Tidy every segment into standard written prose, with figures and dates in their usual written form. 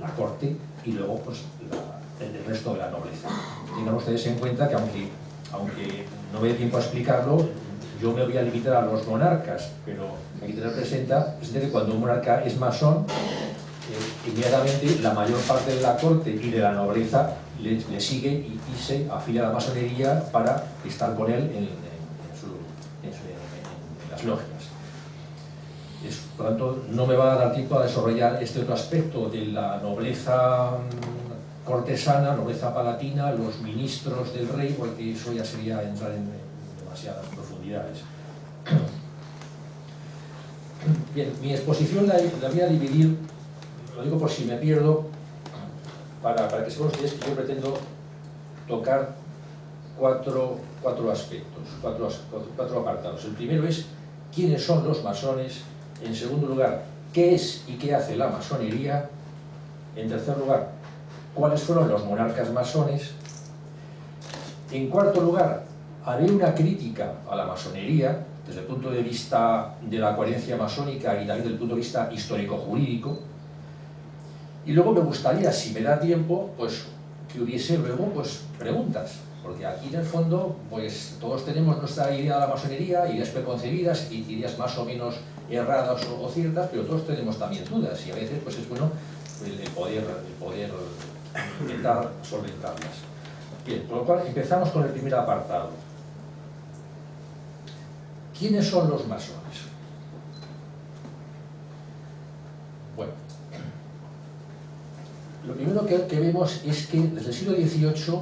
la corte y luego pues, el resto de la nobleza. Tengan ustedes en cuenta que aunque no me dé tiempo a explicarlo, yo me voy a limitar a los monarcas, pero hay que tener presente que cuando un monarca es masón, inmediatamente la mayor parte de la corte y de la nobleza le sigue y se afila a la masonería para estar con él en las logias. Por tanto, no me va a dar tiempo a desarrollar este otro aspecto de la nobleza cortesana, nobleza palatina, los ministros del rey, porque eso ya sería entrar en demasiadas profundidades. Bien, mi exposición la voy a dividir, lo digo por si me pierdo, para que sepan ustedes que yo pretendo tocar cuatro aspectos, cuatro apartados. El primero es quiénes son los masones. En segundo lugar, qué es y qué hace la masonería. En tercer lugar, cuáles fueron los monarcas masones. En cuarto lugar, haré una crítica a la masonería desde el punto de vista de la coherencia masónica y también desde el punto de vista histórico-jurídico. Y luego me gustaría, si me da tiempo, pues que hubiese luego pues, preguntas, porque aquí en el fondo pues todos tenemos nuestra idea de la masonería, ideas preconcebidas, ideas más o menos erradas o ciertas, pero todos tenemos también dudas y a veces pues es bueno el poder intentar solventarlas. Bien, con lo cual empezamos con el primer apartado. ¿Quiénes son los masones? Bueno, lo primero que vemos es que desde el siglo XVIII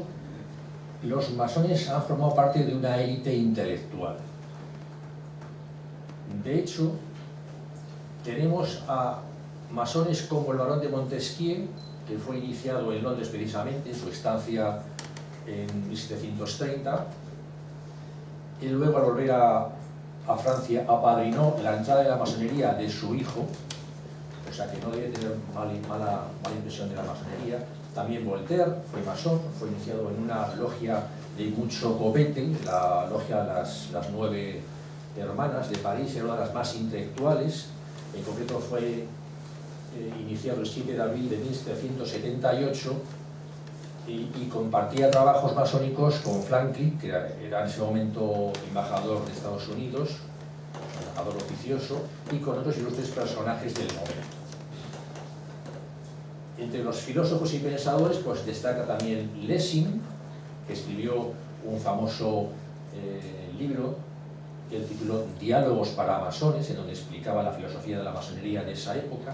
los masones han formado parte de una élite intelectual. De hecho, tenemos a masones como el barón de Montesquieu, que fue iniciado en Londres precisamente, su estancia en 1730, y luego al volver a Francia apadrinó la entrada de la masonería de su hijo, o sea que no debe tener mala impresión de la masonería. También Voltaire fue masón, fue iniciado en una logia de mucho copete, la logia Las 9 Hermanas de París, era una de las más intelectuales. En concreto fue iniciado el 7 de abril de 1778 y compartía trabajos masónicos con Franklin, que era en ese momento embajador de Estados Unidos, embajador oficioso, y con otros ilustres personajes del momento. Entre los filósofos y pensadores pues destaca también Lessing, que escribió un famoso libro que él tituló Diálogos para masones, en donde explicaba la filosofía de la masonería de esa época.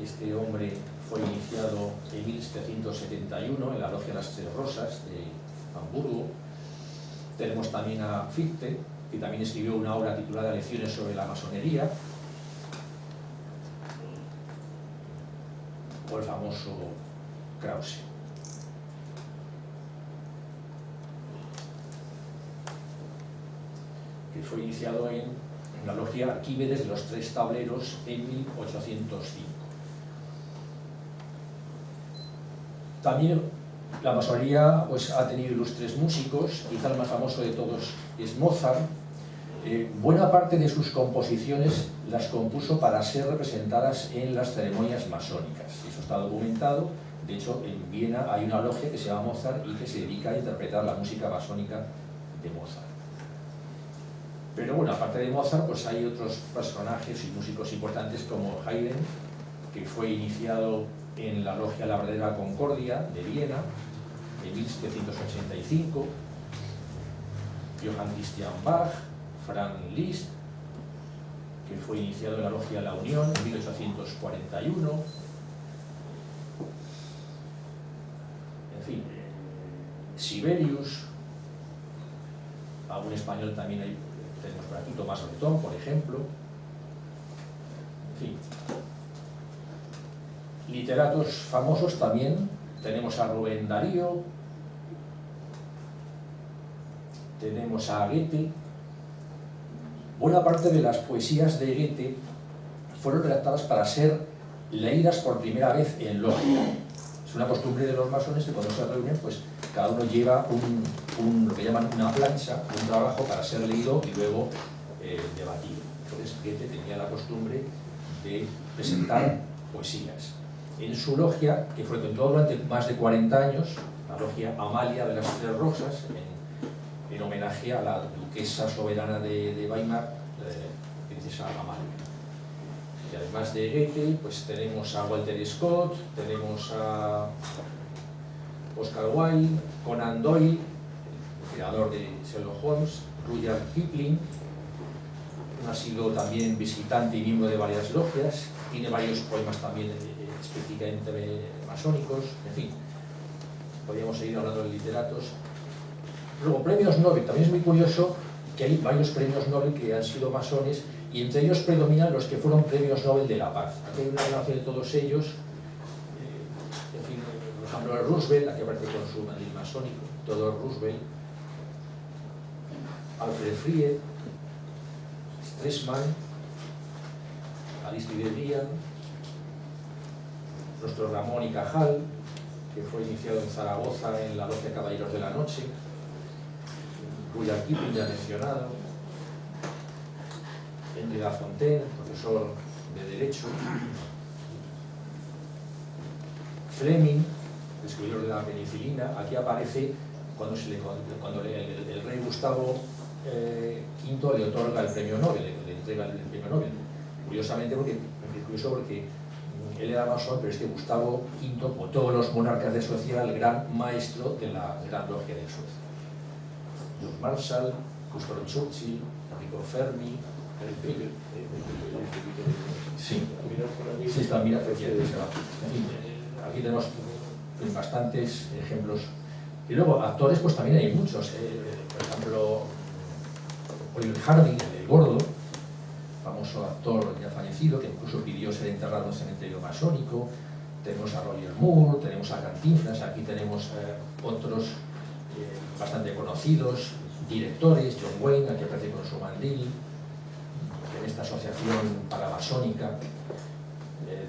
Este hombre fue iniciado en 1771 en la logia Las Tres Rosas de Hamburgo. Tenemos también a Fichte, que también escribió una obra titulada Lecciones sobre la masonería, o el famoso Krause. Que fue iniciado en la logia Arquímedes de los Tres Tableros en 1805. También la masonería pues, ha tenido ilustres músicos, quizá el más famoso de todos es Mozart. Buena parte de sus composiciones las compuso para ser representadas en las ceremonias masónicas. Eso está documentado. De hecho, en Viena hay una logia que se llama Mozart y que se dedica a interpretar la música masónica de Mozart. Pero bueno, aparte de Mozart, pues hay otros personajes y músicos importantes como Haydn, que fue iniciado en la logia La Verdadera Concordia de Viena en 1785, Johann Christian Bach, Franz Liszt, que fue iniciado en la logia La Unión en 1841, en fin, Sibelius, algún español también hay, tenemos por aquí, Tomás Bretón, por ejemplo, en fin. Literatos famosos también, tenemos a Rubén Darío, tenemos a Goethe. Buena parte de las poesías de Goethe fueron redactadas para ser leídas por primera vez en logia. Es una costumbre de los masones que cuando se reúnen, pues cada uno lleva lo que llaman una plancha, un trabajo para ser leído y luego debatido. Entonces Goethe tenía la costumbre de presentar poesías. en su logia, que frecuentó durante más de 40 años, la logia Amalia de las Tres Rosas, en homenaje a la duquesa soberana de Weimar, princesa Amalia. Y además de Goethe, pues tenemos a Walter Scott, tenemos a Oscar Wilde, Conan Doyle, el creador de Sherlock Holmes, Rudyard Kipling. Ha sido también visitante y miembro de varias logias, tiene varios poemas también específicamente masónicos, en fin, podríamos seguir hablando de literatos. Luego, premios Nobel, también es muy curioso que hay varios premios Nobel que han sido masones y entre ellos predominan los que fueron premios Nobel de la Paz. Aquí hay una relación de todos ellos, en fin, por ejemplo, Roosevelt, aquí aparece con su mandil masónico, Theodore Roosevelt, Alfred Fried, Stresemann, Aristide Briand, nuestro Ramón y Cajal, que fue iniciado en Zaragoza en la Logia Caballeros de la Noche, Rudyard Kipling ya mencionado, Henri Lafontaine, profesor de Derecho, Fleming, descubridor de la penicilina. Aquí aparece cuando el rey Gustavo V le otorga el premio Nobel, le entrega el premio Nobel. Curiosamente, porque él era masón, pero es que Gustavo V, como todos los monarcas de Suecia, era el gran maestro de la Gran Logia de Suecia. George Marshall, Winston Churchill, Enrico Fermi. Sí, está, mira, aquí tenemos bastantes ejemplos. Y luego, actores, pues también hay muchos. Por ejemplo, Oliver Harding, el gordo, famoso actor ya fallecido, que incluso pidió ser enterrado en un cementerio masónico. Tenemos a Roger Moore, tenemos a Cantinflas, aquí tenemos otros bastante conocidos, directores, John Wayne, aquí aparece con su mandil, en esta asociación paramasónica.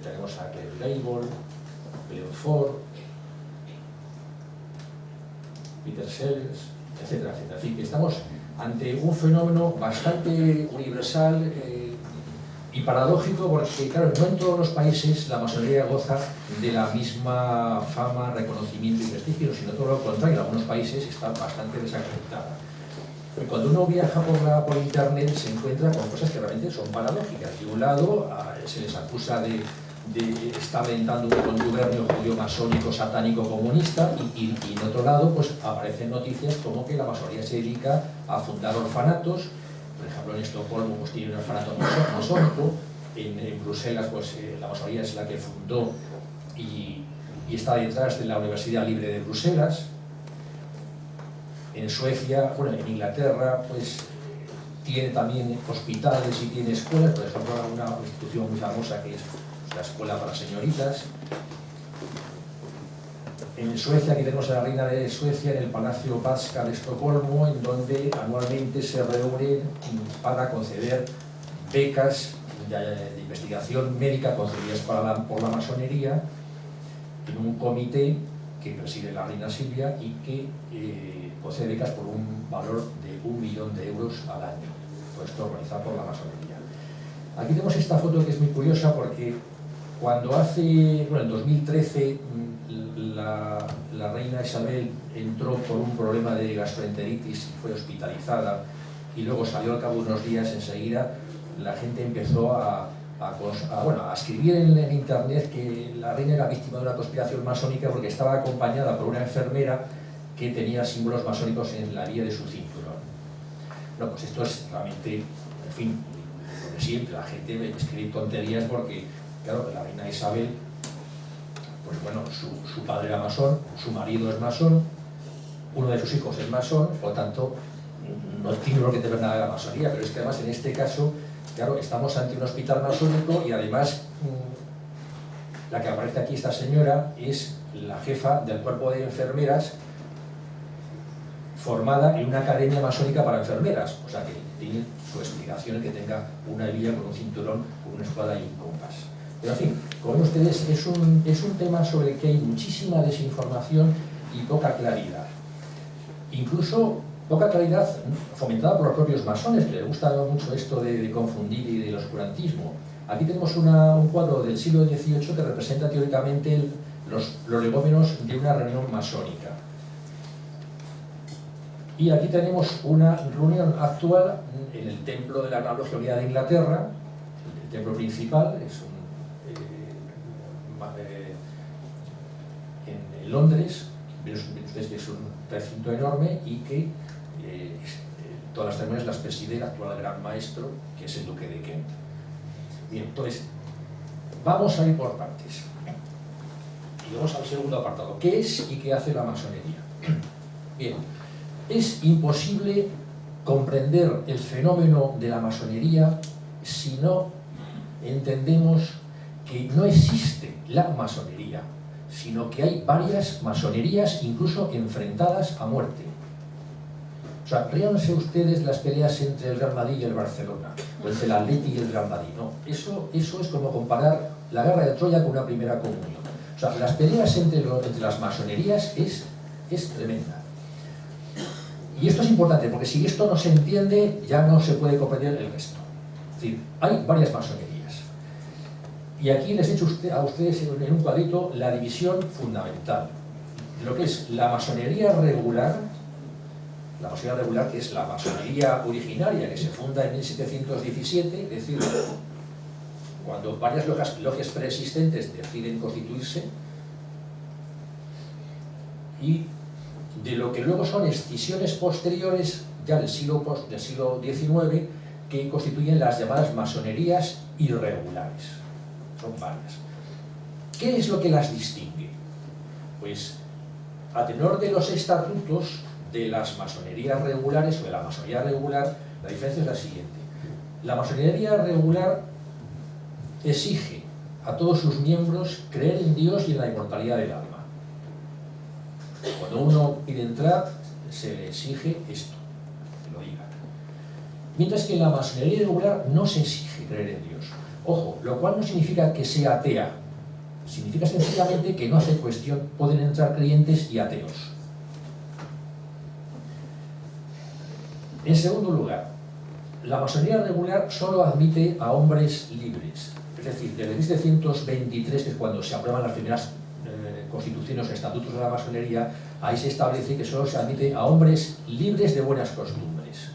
Tenemos a Clark Gable, Leon Ford, Peter Sellers, etcétera, etcétera. Es decir, que estamos ante un fenómeno bastante universal y paradójico, porque claro, no en todos los países la masonería goza de la misma fama, reconocimiento y prestigio, sino todo lo contrario, en algunos países está bastante desacreditada. Cuando uno viaja por internet se encuentra con cosas que realmente son paradójicas. De un lado se les acusa de estar alentando un contubernio judío-masónico, satánico, comunista, y de otro lado pues aparecen noticias como que la masonería se dedica a fundar orfanatos. Por ejemplo, en Estocolmo pues tiene un orfanato masónico, en Bruselas pues la masonería es la que fundó y está detrás de la Universidad Libre de Bruselas. En Suecia, bueno, en Inglaterra, pues tiene también hospitales y tiene escuelas, por ejemplo, una institución muy famosa que es la Escuela para Señoritas. En Suecia, aquí tenemos a la reina de Suecia en el Palacio Vaska de Estocolmo, en donde anualmente se reúnen para conceder becas de investigación médica concedidas por la masonería en un comité que preside la reina Silvia y que concede becas por un valor de 1 millón de euros al año. Todo esto organizado por la masonería. Aquí tenemos esta foto que es muy curiosa porque cuando en 2013 la reina Isabel entró por un problema de gastroenteritis y fue hospitalizada y luego salió al cabo de unos días enseguida, la gente empezó a escribir en internet que la reina era víctima de una conspiración masónica porque estaba acompañada por una enfermera que tenía símbolos masónicos en la vía de su cinturón. No, pues esto es realmente, en fin, lo de siempre, la gente escribe tonterías porque, claro, la reina Isabel, pues bueno, su padre era masón, su marido es masón, uno de sus hijos es masón, por lo tanto, no tiene por qué tener nada de la masonería, pero es que además en este caso, claro, estamos ante un hospital masónico y además la que aparece aquí, esta señora, es la jefa del cuerpo de enfermeras formada en una academia masónica para enfermeras, o sea que tiene su explicación que tenga una hebilla con un cinturón, con una espada y un compás. Pero en fin, como ven ustedes, es un tema sobre el que hay muchísima desinformación y poca claridad. Incluso poca claridad fomentada por los propios masones, que les gusta mucho esto de confundir y del oscurantismo. Aquí tenemos un cuadro del siglo XVIII que representa teóricamente los legómenos de una reunión masónica. Y aquí tenemos una reunión actual en el templo de la Gran Logia de Inglaterra, el templo principal, es en Londres. Ven ustedes que es un recinto enorme y que todas las ceremonias las preside el actual gran maestro, que es el duque de Kent. Bien, entonces, vamos a ir por partes. Y vamos al segundo apartado. ¿Qué es y qué hace la masonería? Bien, es imposible comprender el fenómeno de la masonería si no entendemos que no existe la masonería, sino que hay varias masonerías, incluso enfrentadas a muerte. O sea, ríanse ustedes las peleas entre el Real Madrid y el Barcelona, o entre el Atleti y el Real Madrid. No, eso es como comparar la guerra de Troya con una primera comunión. O sea, las peleas entre las masonerías es tremenda. Y esto es importante, porque si esto no se entiende, ya no se puede comprender el resto. Es decir, hay varias masonerías. Y aquí les he hecho a ustedes en un cuadrito la división fundamental de lo que es la masonería regular. La masonería regular, que es la masonería originaria, que se funda en 1717, es decir, cuando varias logias preexistentes deciden constituirse, y de lo que luego son escisiones posteriores, ya del siglo XIX, que constituyen las llamadas masonerías irregulares. Son varias. ¿Qué es lo que las distingue? Pues, a tenor de los estatutos de las masonerías regulares o de la masonería regular, la diferencia es la siguiente. La masonería regular exige a todos sus miembros creer en Dios y en la inmortalidad del alma. Cuando uno pide entrar, se le exige esto, que lo diga. Mientras que en la masonería regular no se exige creer en Dios. Ojo, lo cual no significa que sea atea. Significa sencillamente que no hace cuestión, pueden entrar creyentes y ateos. En segundo lugar, la masonería regular solo admite a hombres libres. Es decir, desde 1723, que es cuando se aprueban las primeras constituciones o estatutos de la masonería, ahí se establece que solo se admite a hombres libres de buenas costumbres.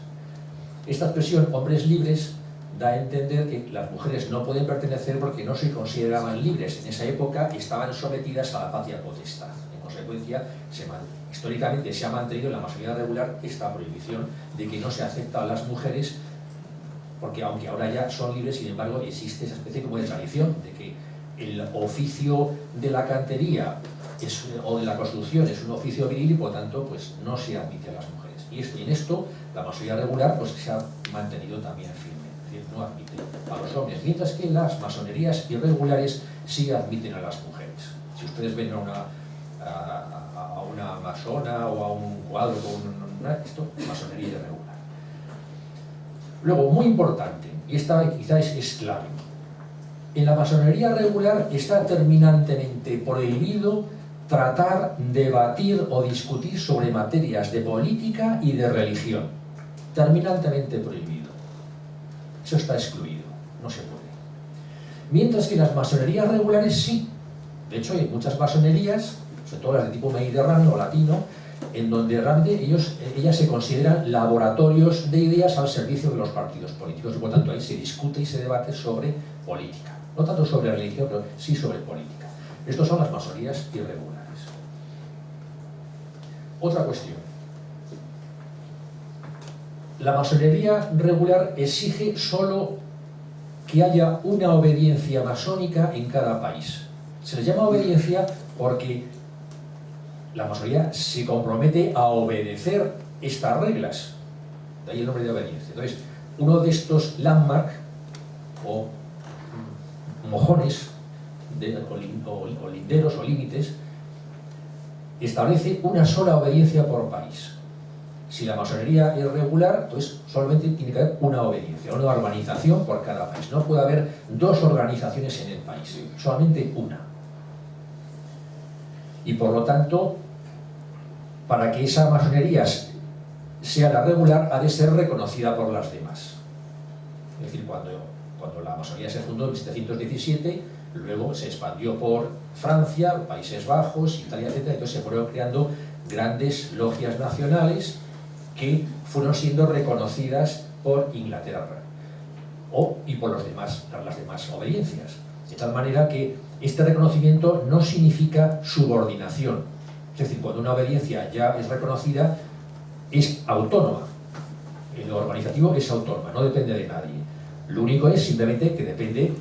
Esta expresión, hombres libres, da a entender que las mujeres no pueden pertenecer porque no se consideraban libres. En esa época estaban sometidas a la patria potestad. En consecuencia, históricamente se ha mantenido en la masonería regular esta prohibición de que no se acepta a las mujeres, porque aunque ahora ya son libres, sin embargo existe esa especie como de tradición de que el oficio de la cantería o de la construcción es un oficio viril y por tanto pues no se admite a las mujeres. Y en esto la masonería regular pues se ha mantenido también firme, es decir, no admite a los hombres, mientras que las masonerías irregulares sí admiten a las mujeres. Si ustedes ven a una masona o a un cuadro con esto es masonería irregular. Luego, muy importante, y esta quizás es clave, en la masonería regular está terminantemente prohibido tratar, debatir o discutir sobre materias de política y de religión. Terminantemente prohibido. Eso está excluido, no se puede. Mientras que las masonerías regulares sí. De hecho, hay muchas masonerías, sobre todo las de tipo mediterráneo o latino, en donde realmente ellas se consideran laboratorios de ideas al servicio de los partidos políticos y por tanto ahí se discute y se debate sobre política. No tanto sobre religión, pero sí sobre política. Estas son las masonerías irregulares. Otra cuestión. La masonería regular exige solo que haya una obediencia masónica en cada país. Se le llama obediencia porque la masonería se compromete a obedecer estas reglas. De ahí el nombre de obediencia. Entonces, uno de estos landmark o mojones o linderos o límites establece una sola obediencia por país. Si la masonería es regular, entonces solamente tiene que haber una obediencia, una organización por cada país. No puede haber dos organizaciones en el país, solamente una. Y por lo tanto, para que esa masonería sea la regular, ha de ser reconocida por las demás. Es decir, cuando cuando la masonería se fundó en 1717, luego se expandió por Francia, Países Bajos, Italia, etc. Entonces se fueron creando grandes logias nacionales que fueron siendo reconocidas por Inglaterra y por las demás obediencias. De tal manera que este reconocimiento no significa subordinación. Es decir, cuando una obediencia ya es reconocida, es autónoma. En lo organizativo es autónoma, no depende de nadie. Lo único es simplemente que depende,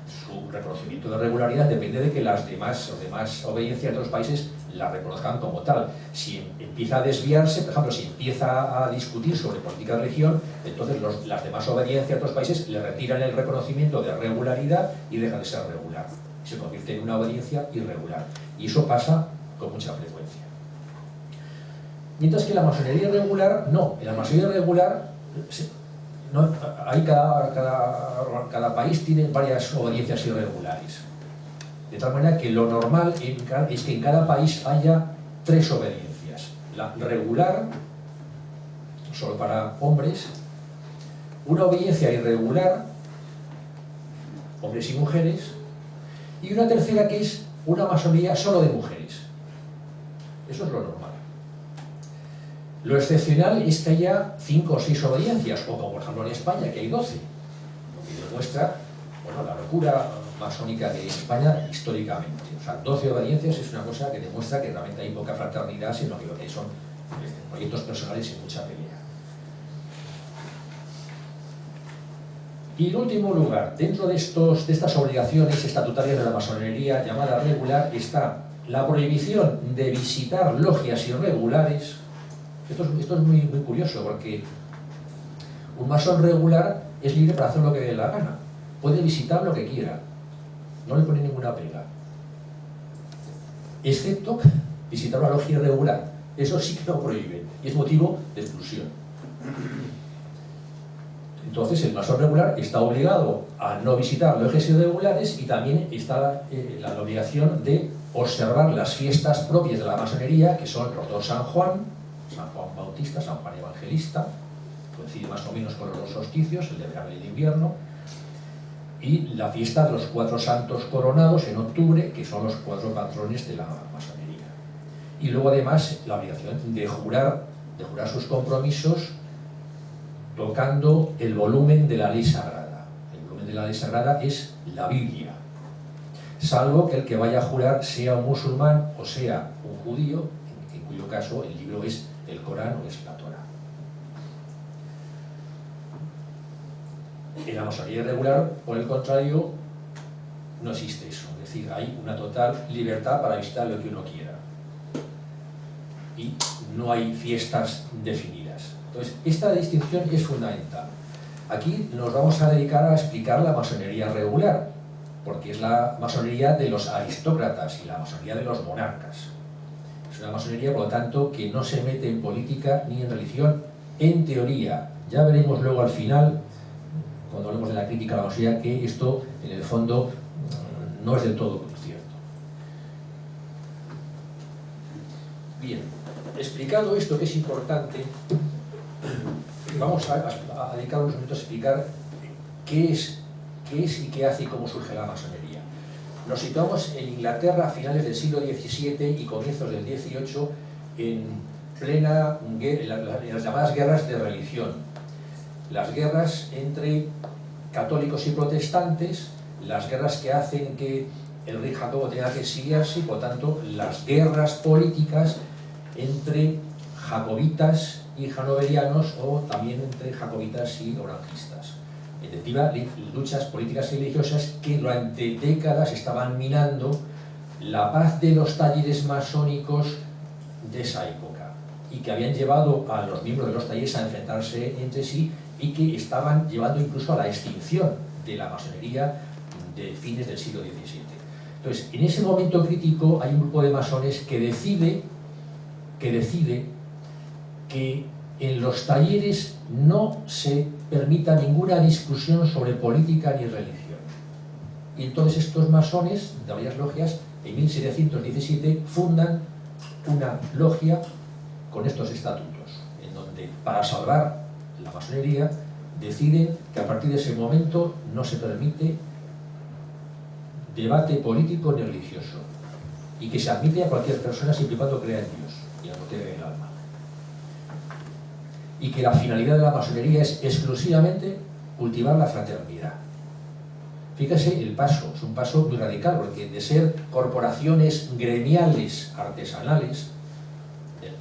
su reconocimiento de regularidad depende de que las demás obediencias de los países la reconozcan como tal. Si empieza a desviarse, por ejemplo, si empieza a discutir sobre política de religión, entonces las demás obediencias de otros países le retiran el reconocimiento de regularidad y deja de ser regular. Se convierte en una obediencia irregular. Y eso pasa con mucha frecuencia. Mientras que la masonería regular, no. En la masonería regular, cada país tiene varias obediencias irregulares. De tal manera que lo normal es que en cada país haya 3 obediencias. La regular, solo para hombres, una obediencia irregular, hombres y mujeres, y una tercera que es una masonería solo de mujeres. Eso es lo normal. Lo excepcional es que haya 5 o 6 obediencias, o como por ejemplo en España, que hay 12, lo que demuestra, bueno, la locura masónica de España históricamente. O sea, 12 obediencias es una cosa que demuestra que realmente hay poca fraternidad, sino que lo que hay son proyectos personales y mucha pelea. Y en último lugar, dentro de estas obligaciones estatutarias de la masonería llamada regular, está la prohibición de visitar logias irregulares. Esto es muy curioso, porque un masón regular es libre para hacer lo que le dé la gana. Puede visitar lo que quiera. No le pone ninguna pega. Excepto visitar una logia irregular. Eso sí que lo prohíben. Y es motivo de exclusión. Entonces el masón regular está obligado a no visitar logias irregulares y también está la obligación de observar las fiestas propias de la masonería, que son los 2 San Juan Bautista, San Juan Evangelista, coincide más o menos con los 2 solsticios, el de verano y el de invierno, y la fiesta de los 4 santos coronados en octubre, que son los 4 patrones de la masonería. Y luego además la obligación de jurar sus compromisos tocando el volumen de la ley sagrada. El volumen de la ley sagrada es la Biblia, salvo que el que vaya a jurar sea un musulmán o sea un judío, en cuyo caso el libro es el Corán o es la Torá. En la masonería irregular, por el contrario, no existe eso. Es decir, hay una total libertad para visitar lo que uno quiera. Y no hay fiestas definidas. Entonces, esta distinción es fundamental. Aquí nos vamos a dedicar a explicar la masonería regular, porque es la masonería de los aristócratas y la masonería de los monarcas. Es una masonería, por lo tanto, que no se mete en política ni en religión, en teoría. Ya veremos luego al final, cuando hablemos de la crítica a la masonería, que esto, en el fondo, no es del todo cierto. Bien, explicado esto, que es importante, vamos a dedicar unos minutos a explicar qué es y qué hace y cómo surge la masonería. Nos situamos en Inglaterra a finales del siglo XVII y comienzos del XVIII en las llamadas guerras de religión. Las guerras entre católicos y protestantes, las guerras que hacen que el rey Jacobo tenga que exiliarse y, por tanto, las guerras políticas entre jacobitas y hanoverianos, o también entre jacobitas y orangistas. En definitiva, luchas políticas y religiosas que durante décadas estaban minando la paz de los talleres masónicos de esa época y que habían llevado a los miembros de los talleres a enfrentarse entre sí y que estaban llevando incluso a la extinción de la masonería de fines del siglo XVII. Entonces, en ese momento crítico hay un grupo de masones que decide que en los talleres no se permita ninguna discusión sobre política ni religión. Y entonces estos masones de varias logias, en 1717, fundan una logia con estos estatutos, en donde, para salvar la masonería, deciden que a partir de ese momento no se permite debate político ni religioso y que se admite a cualquier persona siempre y cuando crea en Dios y no tenga el alma. Y que la finalidad de la masonería es exclusivamente cultivar la fraternidad. Fíjese el paso, es un paso muy radical, porque de ser corporaciones gremiales artesanales,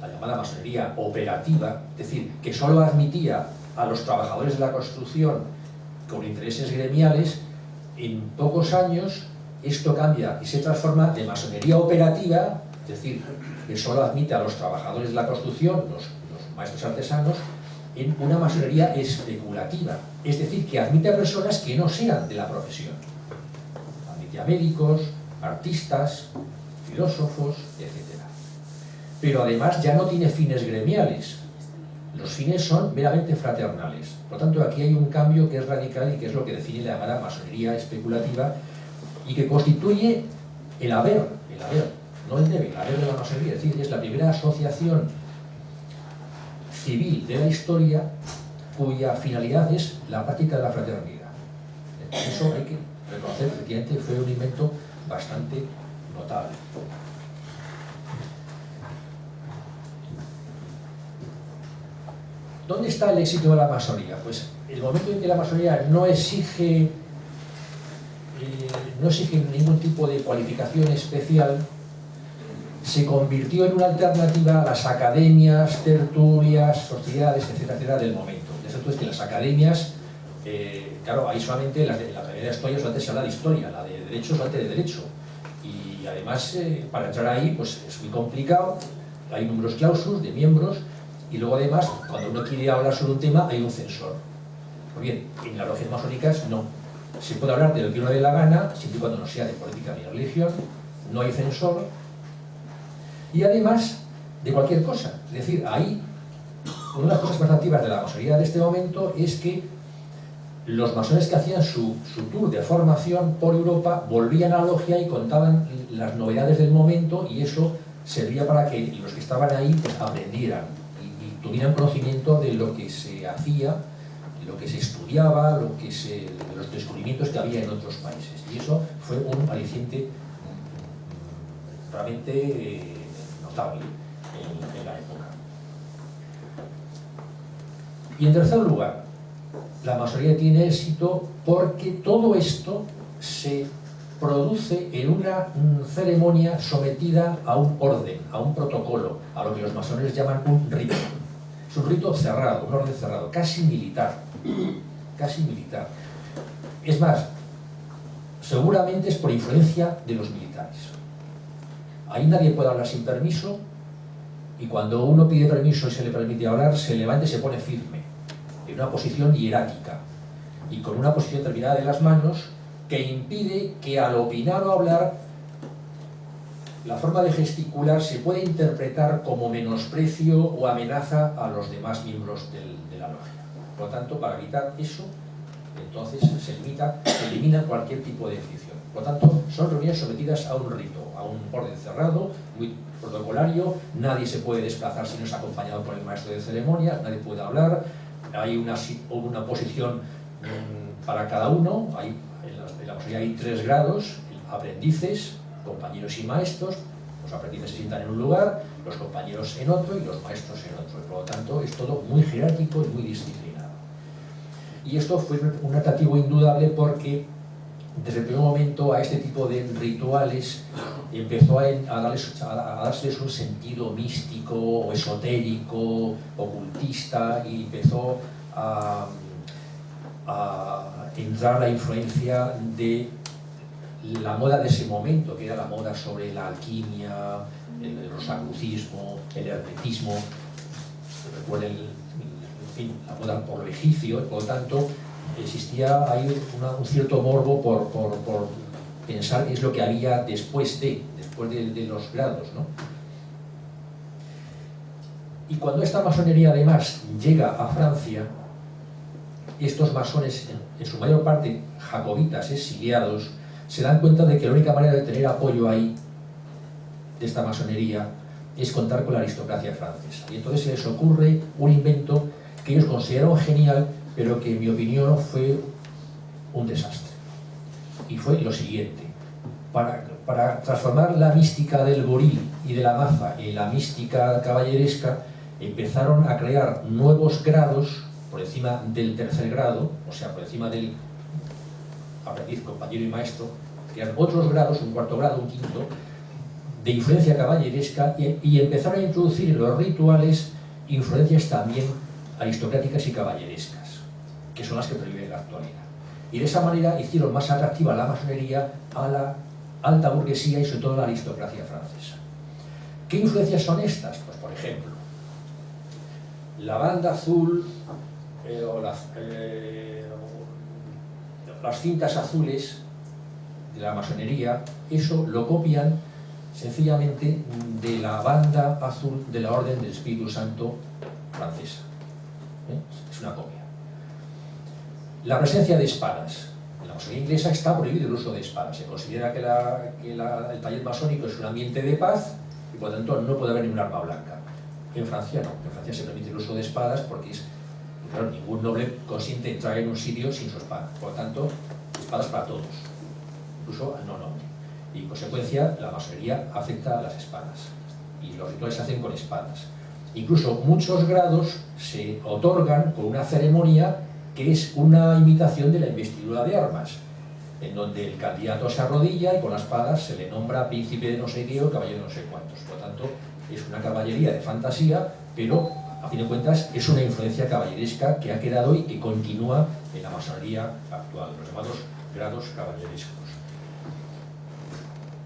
la llamada masonería operativa, es decir, que solo admitía a los trabajadores de la construcción con intereses gremiales, en pocos años esto cambia y se transforma de masonería operativa, es decir, que solo admite a los trabajadores de la construcción, los maestros artesanos, en una masonería especulativa, es decir, que admite a personas que no sean de la profesión. Admite a médicos, artistas, filósofos, etc. Pero además ya no tiene fines gremiales, los fines son meramente fraternales. Por lo tanto, aquí hay un cambio que es radical y que es lo que define la llamada masonería especulativa y que constituye el haber, no el debe, el haber de la masonería, es decir, es la primera asociación civil de la historia cuya finalidad es la práctica de la fraternidad. Eso hay que reconocer, efectivamente fue un invento bastante notable. ¿Dónde está el éxito de la masonería? Pues el momento en que la masonería no exige ningún tipo de cualificación especial, se convirtió en una alternativa a las academias, tertulias, sociedades, etcétera, etcétera, del momento. De eso es que las academias, claro, hay solamente la Academia de Historia, solamente se habla de historia, la de Derecho solamente de Derecho. Y además, para entrar ahí, pues es muy complicado, hay números clausus de miembros, y luego además, cuando uno quiere hablar sobre un tema, hay un censor. Pues bien, en las logias masónicas no. Se puede hablar de lo que uno le dé la gana, siempre y cuando no sea de política ni religión, no hay censor, y además de cualquier cosa. Es decir, ahí, una de las cosas más atractivas de la masonería de este momento es que los masones que hacían su tour de formación por Europa volvían a la logia y contaban las novedades del momento, y eso servía para que los que estaban ahí pues, aprendieran y tuvieran conocimiento de lo que se hacía, lo que se estudiaba, de los descubrimientos que había en otros países. Y eso fue un aliciente realmente notable en la época. Y en tercer lugar, la masonería tiene éxito porque todo esto se produce en una ceremonia sometida a un orden, a un protocolo, a lo que los masones llaman un rito. Es un rito cerrado, un orden cerrado, casi militar. Casi militar. Es más, seguramente es por influencia de los militares. Ahí nadie puede hablar sin permiso, y cuando uno pide permiso y se le permite hablar, se levanta y se pone firme, en una posición hierática, y con una posición terminada de las manos, que impide que al opinar o hablar, la forma de gesticular se puede interpretar como menosprecio o amenaza a los demás miembros de la logia. Por lo tanto, para evitar eso, entonces se elimina cualquier tipo de decisión. Por lo tanto, son reuniones sometidas a un rito, a un orden cerrado, muy protocolario, nadie se puede desplazar si no es acompañado por el maestro de ceremonias, nadie puede hablar, hay una posición para cada uno, en la masonería hay 3 grados, aprendices, compañeros y maestros. Los aprendices se sientan en un lugar, los compañeros en otro y los maestros en otro. Por lo tanto, es todo muy jerárquico y muy disciplinado. Y esto fue un atractivo indudable porque desde el primer momento a este tipo de rituales empezó a dárseles un sentido místico o esotérico, ocultista, y empezó a entrar la influencia de la moda de ese momento, que era la moda sobre la alquimia, el rosacrucismo, el hermetismo, recuerden, en fin, la moda por lo egipcio. Por lo tanto, existía ahí un cierto morbo por pensar qué es lo que había después de los grados, ¿no? Y cuando esta masonería además llega a Francia, estos masones, en su mayor parte jacobitas exiliados, se dan cuenta de que la única manera de tener apoyo ahí, de esta masonería, es contar con la aristocracia francesa. Y entonces se les ocurre un invento que ellos consideraron genial, pero que en mi opinión fue un desastre. Y fue lo siguiente: para transformar la mística del boril y de la maza en la mística caballeresca, empezaron a crear nuevos grados por encima del tercer grado, o sea, por encima del aprendiz, compañero y maestro, crear otros grados, un cuarto grado, un quinto, de influencia caballeresca, y empezaron a introducir en los rituales influencias también aristocráticas y caballerescas, que son las que previven en la actualidad. Y de esa manera hicieron más atractiva la masonería a la alta burguesía y sobre todo a la aristocracia francesa. ¿Qué influencias son estas? Pues, por ejemplo, la banda azul o las cintas azules de la masonería, eso lo copian sencillamente de la banda azul de la Orden del Espíritu Santo francesa. Es una copia. La presencia de espadas. En la masonería inglesa está prohibido el uso de espadas. Se considera que el taller masónico es un ambiente de paz y por lo tanto no puede haber ningún arma blanca. En Francia no. En Francia se permite el uso de espadas porque claro, ningún noble consiente entrar en un sitio sin su espada. Por lo tanto, espadas para todos, incluso al no noble. Y en consecuencia, la masonería acepta las espadas. Y los rituales se hacen con espadas. Incluso muchos grados se otorgan con una ceremonia que es una imitación de la investidura de armas, en donde el candidato se arrodilla y con las espadas se le nombra príncipe de no sé qué o caballero de no sé cuántos. Por lo tanto, es una caballería de fantasía, pero a fin de cuentas es una influencia caballeresca que ha quedado y que continúa en la masonería actual, los llamados grados caballerescos.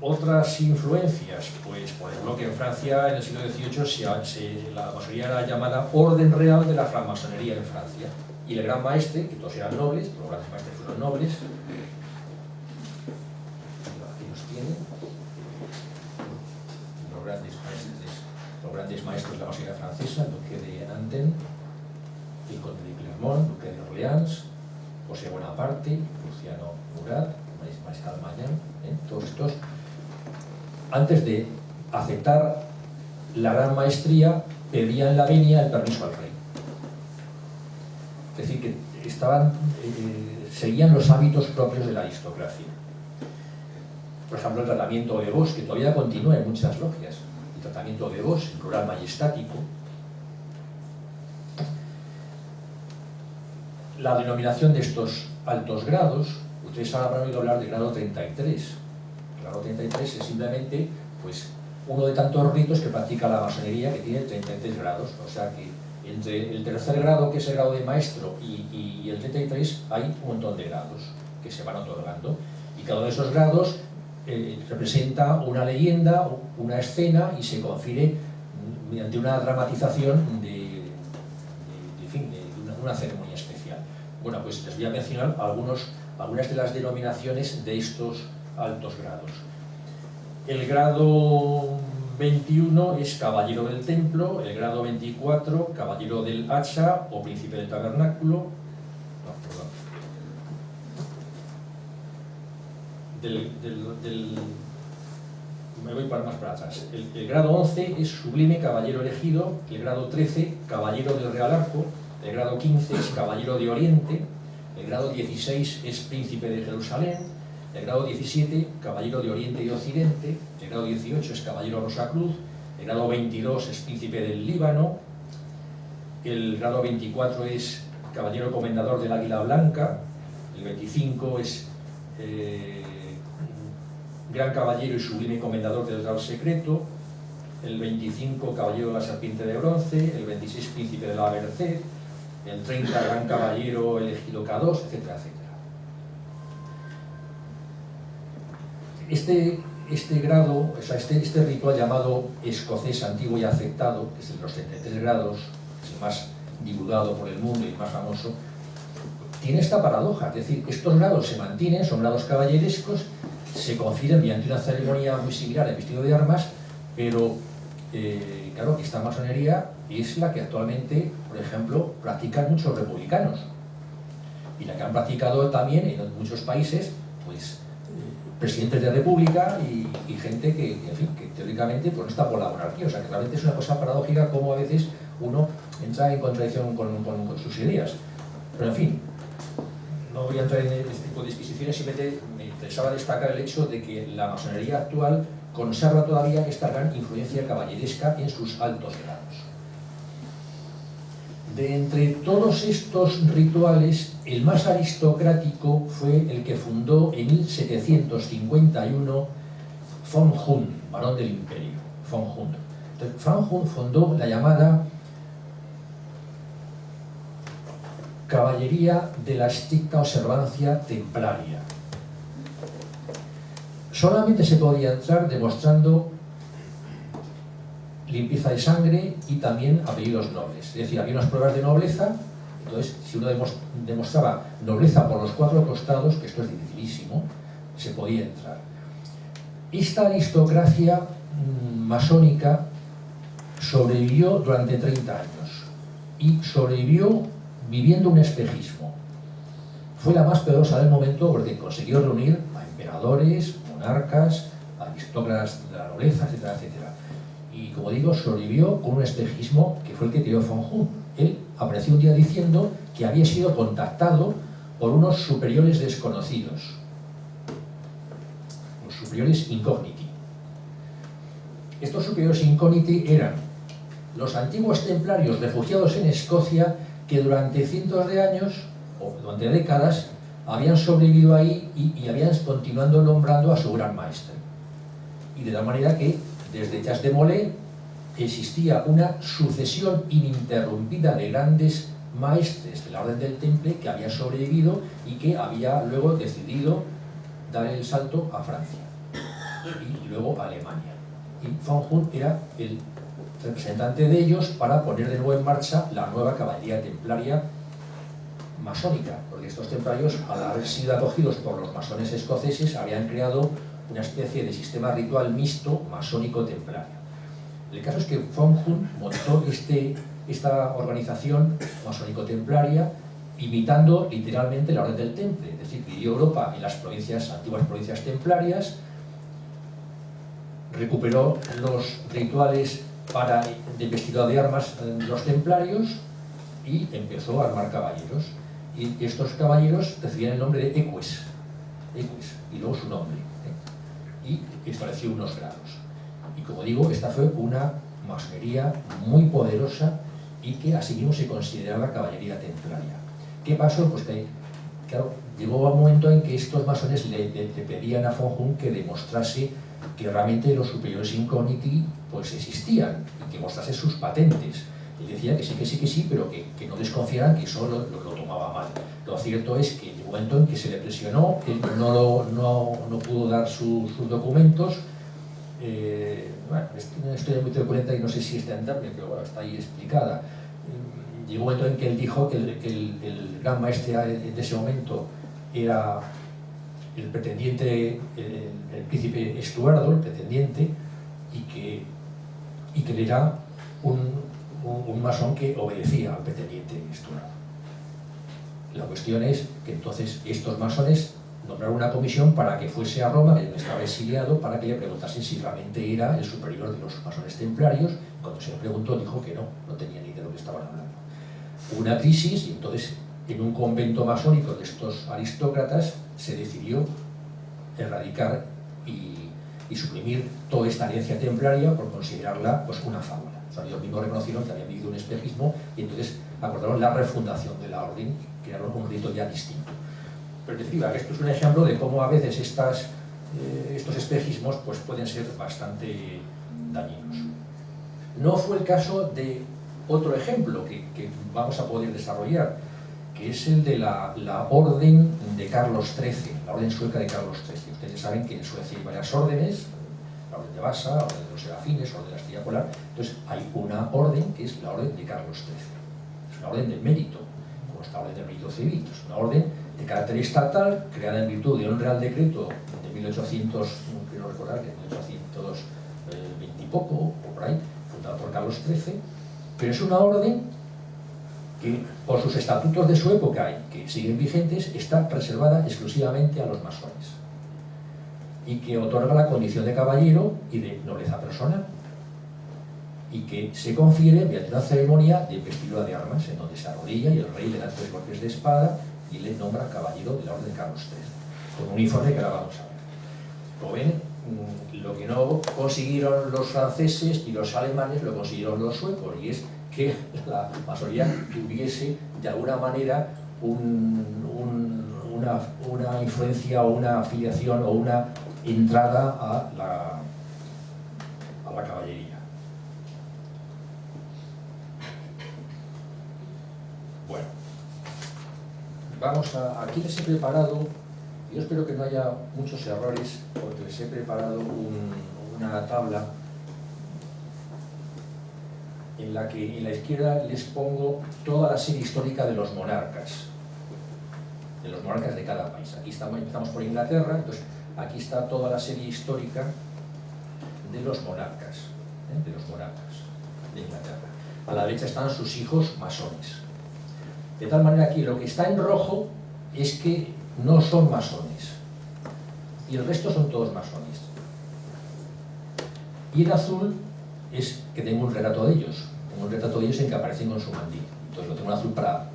Otras influencias, pues por ejemplo que en Francia en el siglo XVIII la masonería era llamada Orden Real de la Francmasonería en Francia, y el gran maestre, que todos eran nobles, pero los grandes maestres fueron nobles, aquí los tienen, los grandes maestros de la masonería francesa, el duque de Nantes, el conde de Clermont, duque de Orleans, José Bonaparte, Luciano Murat, mariscal Maillard, todos estos, antes de aceptar la gran maestría, pedían la venia el permiso al rey. Es decir, que seguían los hábitos propios de la aristocracia. Por ejemplo, el tratamiento de vos, que todavía continúa en muchas logias. El tratamiento de vos, el plural majestático. La denominación de estos altos grados, ustedes habrán oído hablar del grado 33. El grado 33 es simplemente pues, uno de tantos ritos que practica la masonería, que tiene 33 grados. O sea que entre el tercer grado, que es el grado de maestro, y el 33 hay un montón de grados que se van otorgando. Y cada uno de esos grados representa una leyenda, una escena, y se confiere mediante una dramatización de una ceremonia especial. Bueno, pues les voy a mencionar algunas de las denominaciones de estos altos grados. El grado 21 es caballero del templo, el grado 24 caballero del hacha o príncipe del tabernáculo. No, perdón. Me voy más para atrás. El grado 11 es sublime caballero elegido, el grado 13 caballero del real arco, el grado 15 es caballero de oriente, el grado 16 es príncipe de Jerusalén, el grado 17 caballero de oriente y occidente, el grado 18 es caballero Rosacruz, el grado 22 es príncipe del Líbano, el grado 24 es caballero comendador del águila blanca, el 25 es gran caballero y sublime comendador del grado secreto, el 25 caballero de la serpiente de bronce, el 26 príncipe de la merced, el 30 gran caballero elegido K2, etcétera, etcétera. Este grado, o sea, este ritual llamado escocés antiguo y aceptado, que es el de los 33 grados, que es el más divulgado por el mundo y el más famoso, tiene esta paradoja, es decir, estos grados se mantienen, son grados caballerescos, se confieren mediante una ceremonia muy similar al vestido de armas, pero claro que esta masonería es la que actualmente, por ejemplo, practican muchos republicanos, y la que han practicado también en muchos países, pues presidentes de república y gente que, en fin, que teóricamente pues, no está por la monarquía. O sea, que realmente es una cosa paradójica como a veces uno entra en contradicción con sus ideas. Pero en fin, no voy a entrar en este tipo de disquisiciones, simplemente me interesaba destacar el hecho de que la masonería actual conserva todavía esta gran influencia caballeresca en sus altos grados. De entre todos estos rituales, el más aristocrático fue el que fundó en 1751 von Hund, barón del Imperio, von Hund. Entonces, von Hund fundó la llamada Caballería de la Estricta Observancia Templaria. Solamente se podía entrar demostrando limpieza de sangre y también apellidos nobles. Es decir, había unas pruebas de nobleza, entonces si uno demostraba nobleza por los 4 costados, que esto es dificilísimo, se podía entrar. Esta aristocracia masónica sobrevivió durante 30 años y sobrevivió viviendo un espejismo. Fue la más poderosa del momento porque consiguió reunir a emperadores, monarcas, aristócratas de la nobleza, etcétera, etcétera. Y como digo, sobrevivió con un espejismo que fue el que creó von Hund. Él apareció un día diciendo que había sido contactado por unos superiores desconocidos, los superiores incogniti. Estos superiores incogniti eran los antiguos templarios refugiados en Escocia que durante cientos de años, o durante décadas, habían sobrevivido ahí y habían continuando nombrando a su gran maestre. Y de tal manera que desde Chas de Molay existía una sucesión ininterrumpida de grandes maestres de la Orden del Temple que habían sobrevivido y que había luego decidido dar el salto a Francia y luego a Alemania. Y von Hund era el representante de ellos para poner de nuevo en marcha la nueva caballería templaria masónica, porque estos templarios, al haber sido acogidos por los masones escoceses, habían creado una especie de sistema ritual mixto masónico-templario. El caso es que von Hund montó esta organización masónico-templaria imitando literalmente la Orden del Temple, es decir, dividió Europa en las antiguas provincias templarias, recuperó los rituales de vestido de armas de los templarios y empezó a armar caballeros. Y estos caballeros recibían el nombre de eques, y luego su nombre, y estableció unos grados. Y como digo, esta fue una masonería muy poderosa y que asimismo se consideraba caballería templaria. ¿Qué pasó? Pues que, claro, llegó un momento en que estos masones le pedían a von Hund que demostrase que realmente los superiores incogniti pues existían y que mostrase sus patentes. Él decía que sí, pero que no desconfiaran, que eso lo tomaba mal. Lo cierto es que llegó un momento en que se le presionó, él no pudo dar sus documentos. Bueno, es una historia muy truculenta y no sé si está entrable, pero bueno, está ahí explicada. Llegó un momento en que él dijo que el gran maestre de ese momento era el pretendiente, el príncipe Estuardo, el pretendiente, y que él era un masón que obedecía al pretendiente Estuardo. La cuestión es que entonces estos masones nombraron una comisión para que fuese a Roma, que estaba exiliado, para que le preguntasen si realmente era el superior de los masones templarios. Cuando se le preguntó dijo que no tenía ni idea de lo que estaban hablando. Hubo una crisis y entonces en un convento masónico de estos aristócratas se decidió erradicar y suprimir toda esta herencia templaria por considerarla pues una fábula. O sea, ellos mismos reconocieron que habían vivido un espejismo y entonces acordaron la refundación de la orden y crearon un rito ya distinto. Pero en definitiva, esto es un ejemplo de cómo a veces estos espejismos pues, pueden ser bastante dañinos. No fue el caso de otro ejemplo que vamos a poder desarrollar, que es el de la orden de Carlos XIII, la orden sueca de Carlos XIII. Ustedes saben que en Suecia hay varias órdenes, la orden de Vasa, la orden de los Serafines, la orden de la Estrella Polar. Entonces hay una orden que es la orden de Carlos XIII. Es una orden de mérito, como está la orden de mérito civil. Es una orden de carácter estatal, creada en virtud de un Real Decreto de 1800, quiero recordar que 1820 y poco, o por ahí, fundada por Carlos XIII, pero es una orden que por sus estatutos de su época y que siguen vigentes, está reservada exclusivamente a los masones y que otorga la condición de caballero y de nobleza personal. y que se confiere mediante una ceremonia de investidura de armas, en donde se arrodilla y el rey le da 3 golpes de espada y le nombra caballero de la Orden de Carlos III, con un informe que ahora vamos a ver. Como ven, lo que no consiguieron los franceses y los alemanes lo consiguieron los suecos, y es que la masonería tuviese de alguna manera una influencia o una afiliación o una entrada a la caballería. Bueno, aquí les he preparado, yo espero que no haya muchos errores, porque les he preparado una tabla en la que en la izquierda les pongo toda la serie histórica de los monarcas de cada país. Aquí empezamos por Inglaterra, entonces aquí está toda la serie histórica de los monarcas de Inglaterra. A la derecha están sus hijos masones. De tal manera que lo que está en rojo es que no son masones, y el resto son todos masones. Y en azul es que tengo un retrato de ellos, en que aparecen con su mandil. Entonces lo tengo en azul para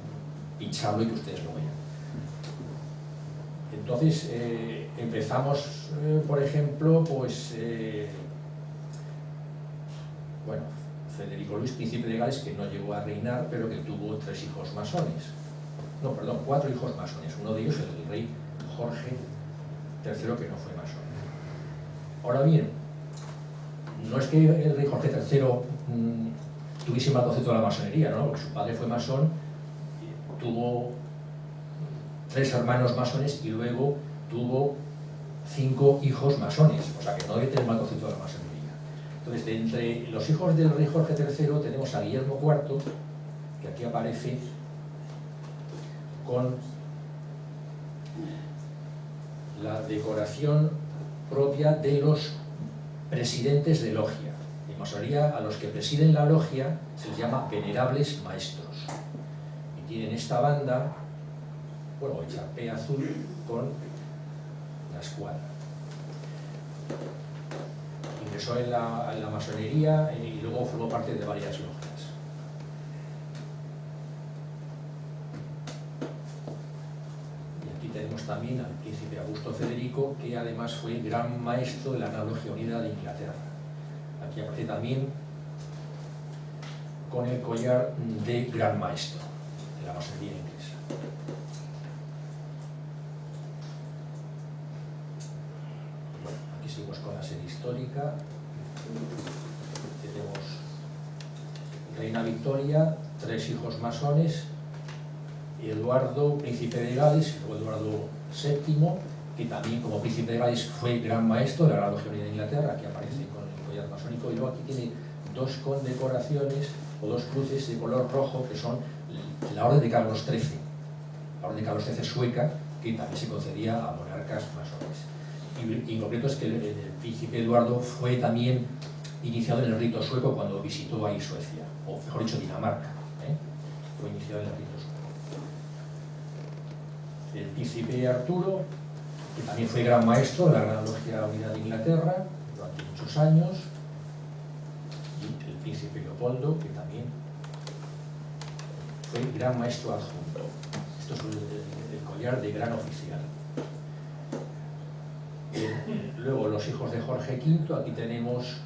pincharlo y que ustedes lo vean. Entonces empezamos, por ejemplo, pues bueno, Federico Luis, príncipe de Gales, que no llegó a reinar, pero que tuvo 3 hijos masones. No, perdón, 4 hijos masones. Uno de ellos, el rey Jorge III, que no fue masón. Ahora bien, no es que el rey Jorge III tuviese mal concepto de la masonería, ¿no? Porque su padre fue masón, tuvo 3 hermanos masones y luego tuvo 5 hijos masones, o sea que no debe tener mal concepto de la masonería. Entonces, de entre los hijos del rey Jorge III tenemos a Guillermo IV, que aquí aparece con la decoración propia de los presidentes de logia. En masonería, a los que presiden la logia se les llama venerables maestros. Y tienen esta banda, bueno, el charpé azul con la escuadra. Ingresó en la masonería y luego formó parte de varias logias. Y aquí tenemos también al príncipe Augusto Federico, que además fue gran maestro de la Real Logia Unida de Inglaterra. Aquí aparece también con el collar de gran maestro de la masonería inglesa. Bueno, aquí seguimos con la serie histórica. Tenemos Reina Victoria, 3 hijos masones, Eduardo, príncipe de Gales, y luego Eduardo VII, que también como príncipe de Gales fue gran maestro de la Real Logia Unida de Inglaterra, que aparece con el collar masónico, y luego aquí tiene 2 condecoraciones o 2 cruces de color rojo, que son la Orden de Carlos XIII, la Orden de Carlos XIII sueca, que también se concedía a monarcas masones. Y en concreto es que el príncipe Eduardo fue también iniciado en el rito sueco cuando visitó ahí Suecia, o mejor dicho Dinamarca, fue iniciado en el rito sueco. El príncipe Arturo, que también fue gran maestro de la Real Logia Unida de Inglaterra durante muchos años, y el príncipe Leopoldo, que también fue gran maestro adjunto. Esto es el collar de gran oficial. Luego los hijos de Jorge V, aquí tenemos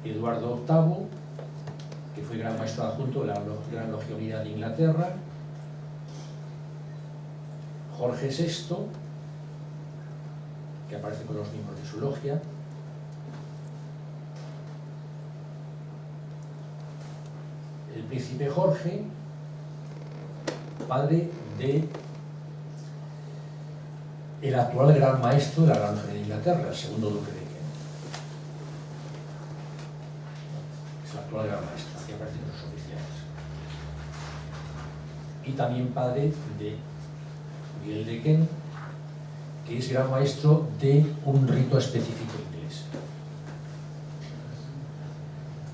Eduardo VIII, que fue gran maestro adjunto de la Gran Logia Unida de Inglaterra, Jorge VI, que aparece con los miembros de su logia, el príncipe Jorge, padre de el actual gran maestro de la Gran Logia de Inglaterra, el segundo duque de Kent. Es el actual gran maestro, aquí aparecen los oficiales. Y también padre de Miguel de Kent, que es gran maestro de un rito específico inglés.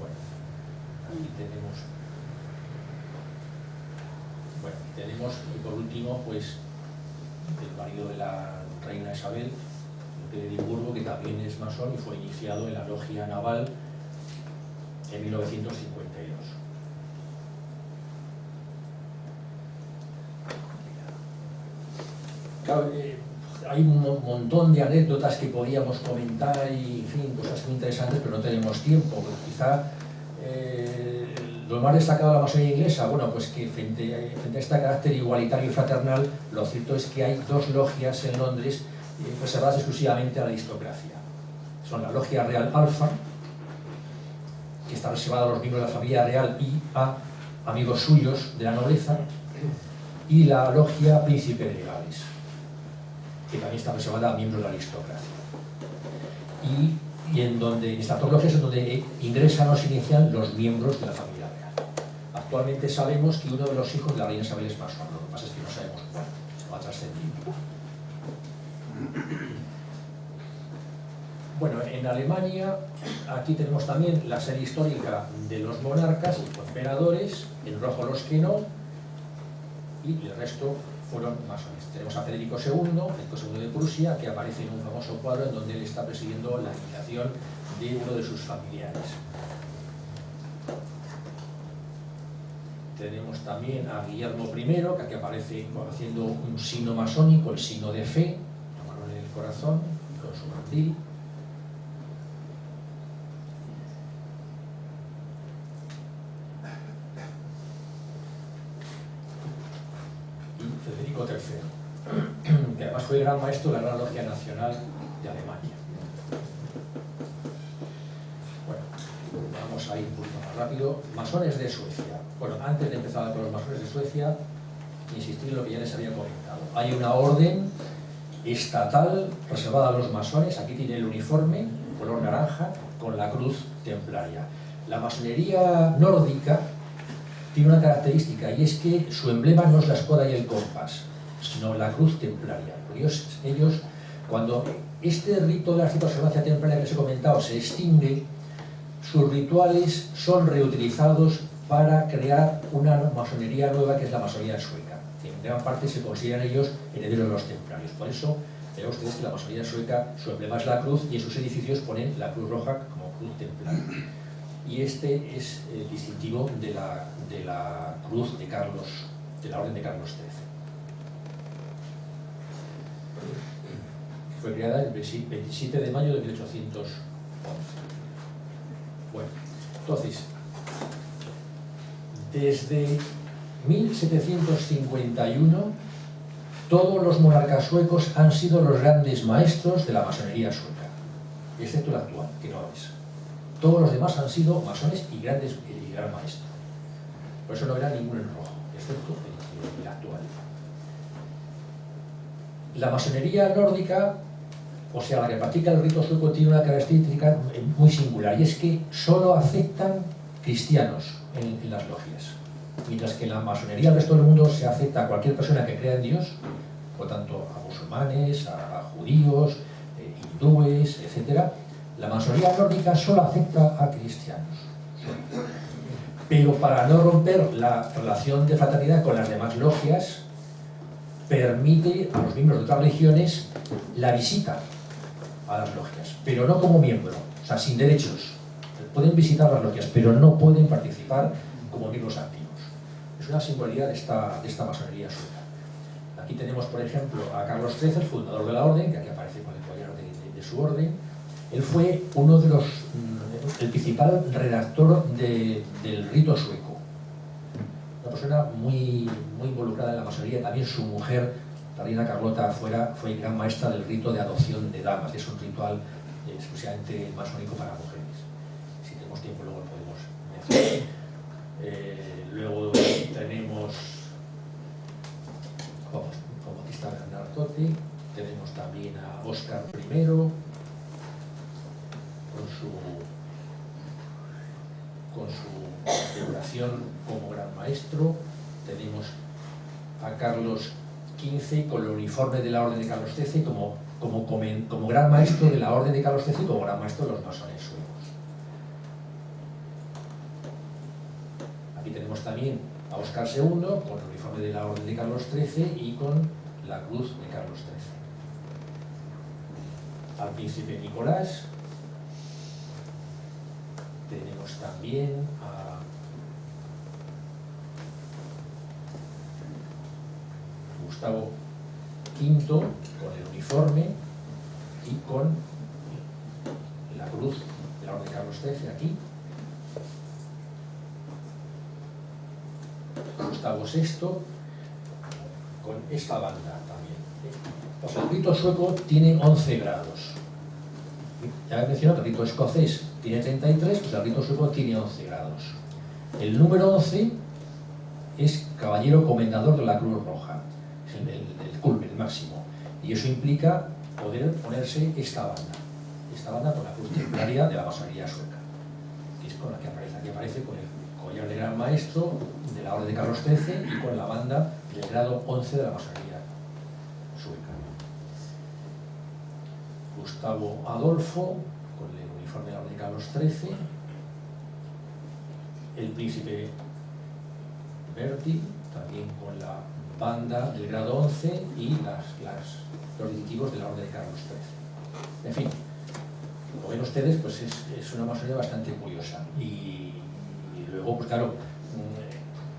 Bueno, aquí tenemos, y por último, pues, el marido de la reina Isabel, de Edimburgo, que también es masón y fue iniciado en la logia naval en 1952. Claro, hay un montón de anécdotas que podíamos comentar y, en fin, cosas muy interesantes, pero no tenemos tiempo. Quizá lo más destacado de la masonería inglesa, bueno, pues que frente a este carácter igualitario y fraternal, lo cierto es que hay dos logias en Londres reservadas exclusivamente a la aristocracia. Son la Logia Real Alfa, que está reservada a los miembros de la familia real y a amigos suyos de la nobleza, y la Logia Príncipe de Gales, que también está reservada a miembros de la aristocracia. Y en estas dos logias es donde ingresan o se inician los miembros de la familia real. Actualmente sabemos que uno de los hijos de la reina Isabel es masón, lo que pasa es que no sabemos cuál, no ha trascendido. Bueno, en Alemania, aquí tenemos también la serie histórica de los monarcas y emperadores, en rojo los que no, y el resto fueron masones. Tenemos a Federico II de Prusia, que aparece en un famoso cuadro en donde él está presidiendo la iniciación de uno de sus familiares. Tenemos también a Guillermo I, que aquí aparece haciendo un signo masónico, el signo de fe, la mano en el corazón, con su mandil. Federico III, que además fue el gran maestro de la Gran Logia Nacional de Alemania. Bueno, vamos a ir un poquito más rápido. Masones de Suecia. Bueno, antes de empezar con los masones de Suecia, insistir en lo que ya les había comentado. Hay una orden estatal reservada a los masones. Aquí tiene el uniforme, color naranja, con la cruz templaria. La masonería nórdica tiene una característica, y es que su emblema no es la espada y el compás, sino la cruz templaria. Ellos, cuando este rito de la observancia templaria que os he comentado se extingue, sus rituales son reutilizados para crear una masonería nueva, que es la masonería sueca. En gran parte se consideran ellos herederos de los templarios. Por eso, vean ustedes que la masonería sueca, su emblema es la cruz, y en sus edificios ponen la cruz roja como cruz templaria. Y este es el distintivo de la cruz de Carlos, de la Orden de Carlos XIII. Fue creada el 27 de mayo de 1811. Bueno, entonces, desde 1751, todos los monarcas suecos han sido los grandes maestros de la masonería sueca, excepto el actual, que no lo es. Todos los demás han sido masones y gran maestro. Por eso no verá ninguno en rojo, excepto el actual. La masonería nórdica, o sea, la que practica el rito sueco, tiene una característica muy singular, y es que solo aceptan cristianos en las logias. Mientras que en la masonería del resto del mundo se acepta a cualquier persona que crea en Dios, por tanto a musulmanes, a judíos, hindúes, etc. La masonería nórdica solo acepta a cristianos. Pero para no romper la relación de fraternidad con las demás logias, permite a los miembros de otras religiones la visita a las logias, pero no como miembro, o sea, sin derechos. Pueden visitar las logias, pero no pueden participar como miembros activos. Es una singularidad de esta masonería sueca. Aquí tenemos, por ejemplo, a Carlos XIII, el fundador de la orden, que aquí aparece con el collar de su orden. Él fue uno de el principal redactor del rito sueco. Una persona muy involucrada en la masonería. También su mujer, la reina Carlota, fue gran maestra del rito de adopción de damas. Es un ritual exclusivamente masónico para mujeres. Si tenemos tiempo luego lo podemos mencionar. Luego tenemos como Bautista Bernardotti, tenemos también a Óscar I, con su figuración como gran maestro. Tenemos a Carlos XV con el uniforme de la Orden de Carlos XIII como gran maestro de la Orden de Carlos XIII y como gran maestro de los masones suecos. Aquí tenemos también a Óscar II con el uniforme de la Orden de Carlos XIII y con la cruz de Carlos XIII. Al príncipe Nicolás, Tenemos también a Gustavo V con el uniforme y con la cruz de la Orden de Carlos XIII aquí. Gustavo VI con esta banda también. Pues el rito sueco tiene 11 grados. Ya he mencionado que el rito escocés tiene 33, pues el rito sueco tiene 11 grados. El número 11 es caballero comendador de la Cruz Roja, es el culmen, el máximo. Y eso implica poder ponerse esta banda con la cruz templaria de la masonería sueca, que es con la que aparece. Aquí aparece con el collar de gran maestro de la Orden de Carlos XIII y con la banda del grado 11 de la masonería sueca. Gustavo Adolfo con el uniforme de la Orden de Carlos XIII. El príncipe Berti también con la banda del grado 11 y los distintivos de la Orden de Carlos XIII. En fin, como ven ustedes, pues es una masonería bastante curiosa. Y luego, pues claro,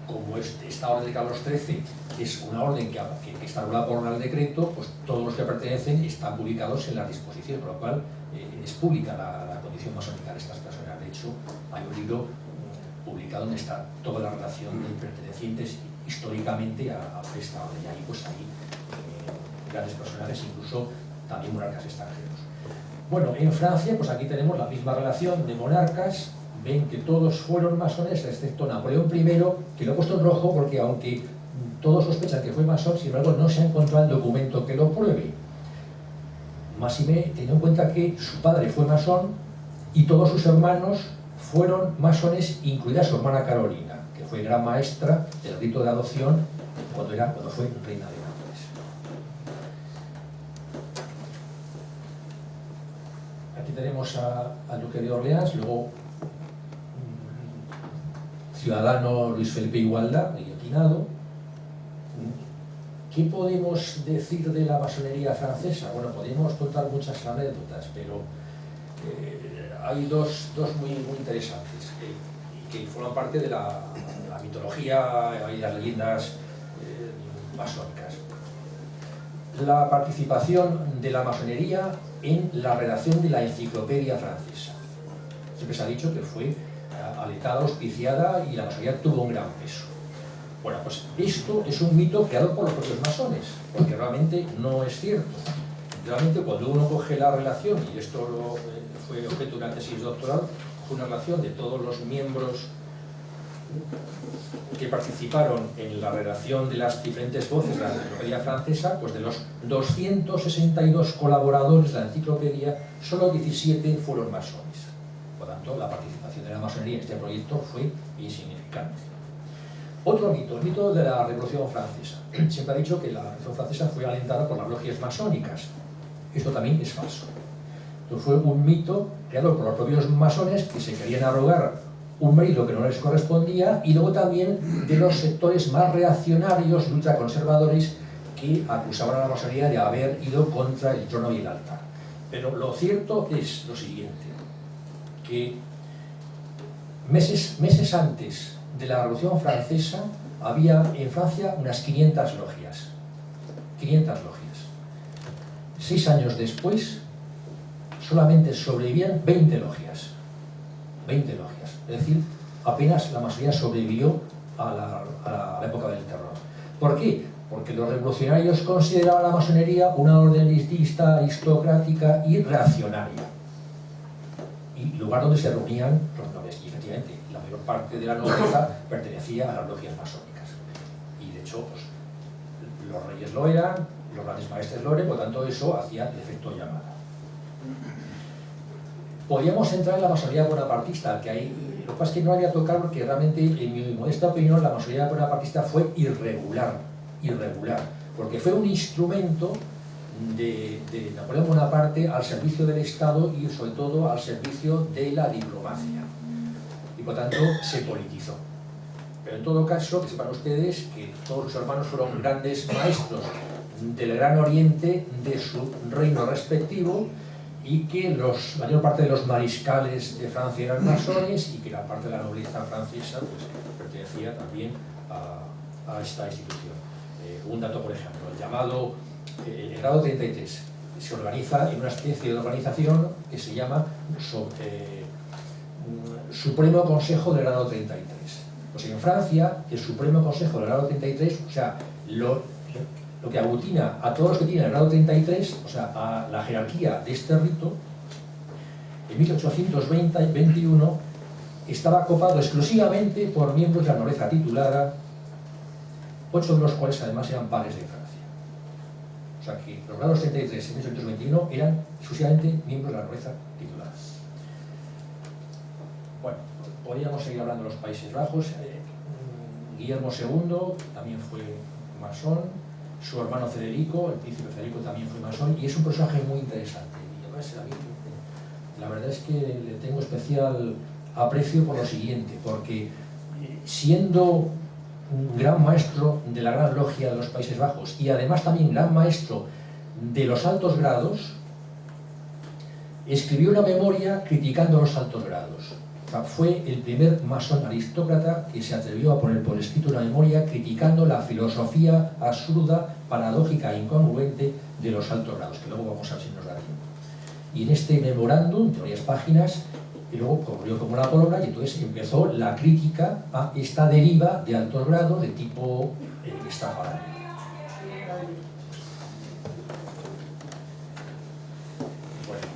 como esta Orden de Carlos XIII es una orden que está regulada por Real Decreto, pues todos los que pertenecen están publicados en las disposiciones, por lo cual es pública la condición masónica de estas personas. De hecho, hay un libro publicado donde está toda la relación de pertenecientes históricamente a esta orden, y ahí pues hay grandes personajes, incluso también monarcas extranjeros. Bueno, en Francia, pues aquí tenemos la misma relación de monarcas. Ven que todos fueron masones, excepto Napoleón I, que lo he puesto en rojo porque aunque todos sospechan que fue masón, sin embargo no se ha encontrado el documento que lo pruebe. Máxime, teniendo en cuenta que su padre fue masón y todos sus hermanos fueron masones, incluida su hermana Carolina, que fue gran maestra del rito de adopción cuando fue reina de Nápoles. Aquí tenemos al duque de Orleans, luego ciudadano Luis Felipe Igualda, guillotinado. ¿Qué podemos decir de la masonería francesa? Bueno, podemos contar muchas anécdotas, pero hay dos muy interesantes que forman parte de la mitología y las leyendas masónicas. La participación de la masonería en la redacción de la enciclopedia francesa. Siempre se ha dicho que fue aletada, auspiciada, y la masonería tuvo un gran peso. Bueno, pues esto es un mito creado por los propios masones, porque realmente no es cierto. Realmente cuando uno coge la relación, y esto fue objeto de una tesis doctoral, fue una relación de todos los miembros que participaron en la redacción de las diferentes voces de la enciclopedia francesa, pues de los 262 colaboradores de la enciclopedia, solo 17 fueron masones. Por tanto, la participación de la masonería en este proyecto fue insignificante. Otro mito, el mito de la Revolución Francesa. Siempre ha dicho que la Revolución Francesa fue alentada por las logias masónicas. Esto también es falso. Esto fue un mito creado por los propios masones que se querían arrogar un mérito que no les correspondía, y luego también de los sectores más reaccionarios, ultraconservadores, que acusaban a la masonería de haber ido contra el trono y el altar. Pero lo cierto es lo siguiente, que meses antes de la Revolución Francesa había en Francia unas 500 logias. 500 logias. 6 años después solamente sobrevivían 20 logias. 20 logias. Es decir, apenas la masonería sobrevivió a la época del terror. ¿Por qué? Porque los revolucionarios consideraban a la masonería una orden elitista, aristocrática y reaccionaria. Y lugar donde se reunían los nobles. Y efectivamente, la mayor parte de la nobleza pertenecía a las logias masónicas. Y de hecho, pues, los reyes lo eran, los grandes maestres lo eran, por tanto eso hacía el efecto llamada. Podríamos entrar en la masonería bonapartista, que hay, lo que pasa es que no la voy a tocar porque realmente, en mi modesta opinión, la masonería bonapartista fue irregular, porque fue un instrumento de Napoleón Bonaparte al servicio del Estado y sobre todo al servicio de la diplomacia, y por tanto se politizó. Pero en todo caso, que sepan ustedes que todos sus hermanos fueron grandes maestros del Gran Oriente de su reino respectivo, y que la mayor parte de los mariscales de Francia eran masones y que la parte de la nobleza francesa pues, pertenecía también a esta institución. Un dato, por ejemplo, el llamado el grado 33 se organiza en una especie de organización que se llama Supremo Consejo del grado 33. Pues en Francia, el Supremo Consejo del grado 33, o sea, lo que aglutina a todos los que tienen el grado 33, o sea, a la jerarquía de este rito, en 1821 estaba copado exclusivamente por miembros de la nobleza titulada, 8 de los cuales además eran pares de Francia. O sea que los grados 33 en 1821 eran exclusivamente miembros de la nobleza titulada. Bueno, podríamos seguir hablando de los Países Bajos. Guillermo II también fue masón, su hermano Federico, el príncipe Federico, también fue masón, y es un personaje muy interesante. Y además, a mí, la verdad es que le tengo especial aprecio por lo siguiente, porque siendo un gran maestro de la Gran Logia de los Países Bajos y además también gran maestro de los altos grados, escribió una memoria criticando los altos grados. O sea, fue el primer masón aristócrata que se atrevió a poner por escrito una memoria criticando la filosofía absurda, paradójica e incongruente de los altos grados, que luego vamos a ver si nos da tiempo. Y en este memorándum, de varias páginas, y luego corrió como la pólvora y entonces empezó la crítica a esta deriva de altos grados de tipo estrafalario. Bueno,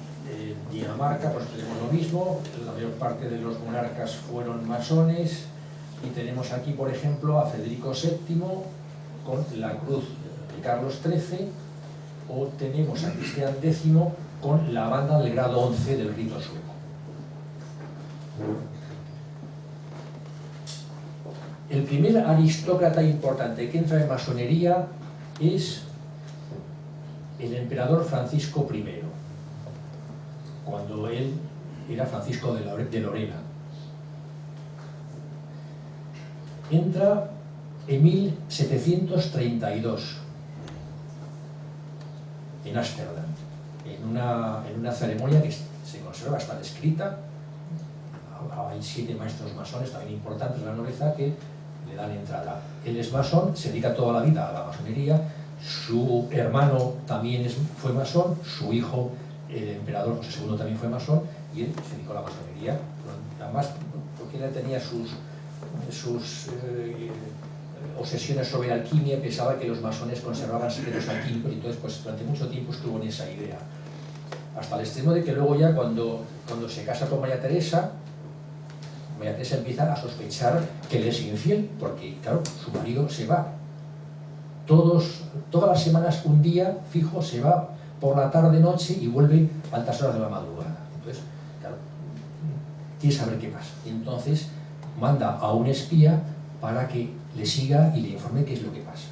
Dinamarca, pues tenemos lo mismo, la mayor parte de los monarcas fueron masones, y tenemos aquí, por ejemplo, a Federico VII con la cruz de Carlos XIII, o tenemos a Cristian X con la banda del grado 11 del rito sueco. El primer aristócrata importante que entra en masonería es el emperador Francisco I, cuando él era Francisco de Lorena. Entra en 1732 en Ámsterdam, en una ceremonia que se conserva, está descrita. Hay 7 maestros masones también importantes de la nobleza que le dan entrada. Él es masón, se dedica toda la vida a la masonería, su hermano también fue masón, su hijo, el emperador José II, también fue masón, y él se dedicó a la masonería. Además, porque él tenía sus obsesiones sobre alquimia, pensaba que los masones conservaban secretos alquímicos, y entonces pues, durante mucho tiempo estuvo en esa idea. Hasta el extremo de que luego ya cuando se casa con María Teresa empieza a sospechar que él es infiel, porque claro, su marido se va. Todas las semanas, un día fijo, se va por la tarde-noche y vuelve a altas horas de la madrugada. Entonces, claro, quiere saber qué pasa. Entonces, manda a un espía para que le siga y le informe qué es lo que pasa.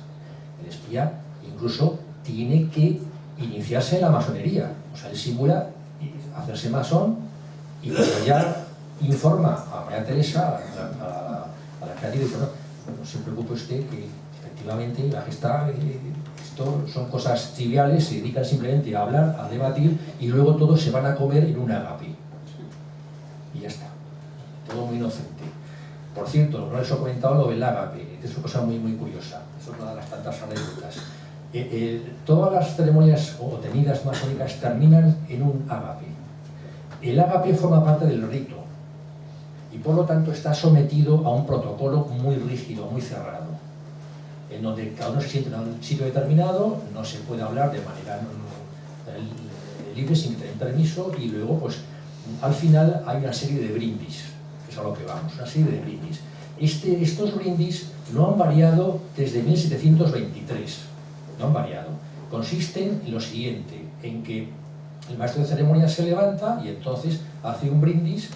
El espía incluso tiene que iniciarse en la masonería. O sea, él simula hacerse masón y cuando ya informa a María Teresa, a la creativa, y dice, no se preocupe usted que efectivamente la gesta, esto son cosas triviales, se dedican simplemente a hablar, a debatir y luego todos se van a comer en un agape. Y ya está. Todo muy inocente. Por cierto, no les he comentado lo del ágape, es una cosa muy, muy curiosa. Eso es una de las tantas anécdotas. Todas las ceremonias o tenidas masónicas terminan en un ágape. El ágape forma parte del rito y por lo tanto está sometido a un protocolo muy rígido, muy cerrado, en donde cada uno se siente en un sitio determinado, no se puede hablar de manera libre sin tener permiso, y luego pues al final hay una serie de brindis, que es a lo que vamos, una serie de brindis. Estos brindis no han variado desde 1723, no han variado. Consisten en lo siguiente, en que el maestro de ceremonia se levanta y entonces hace un brindis,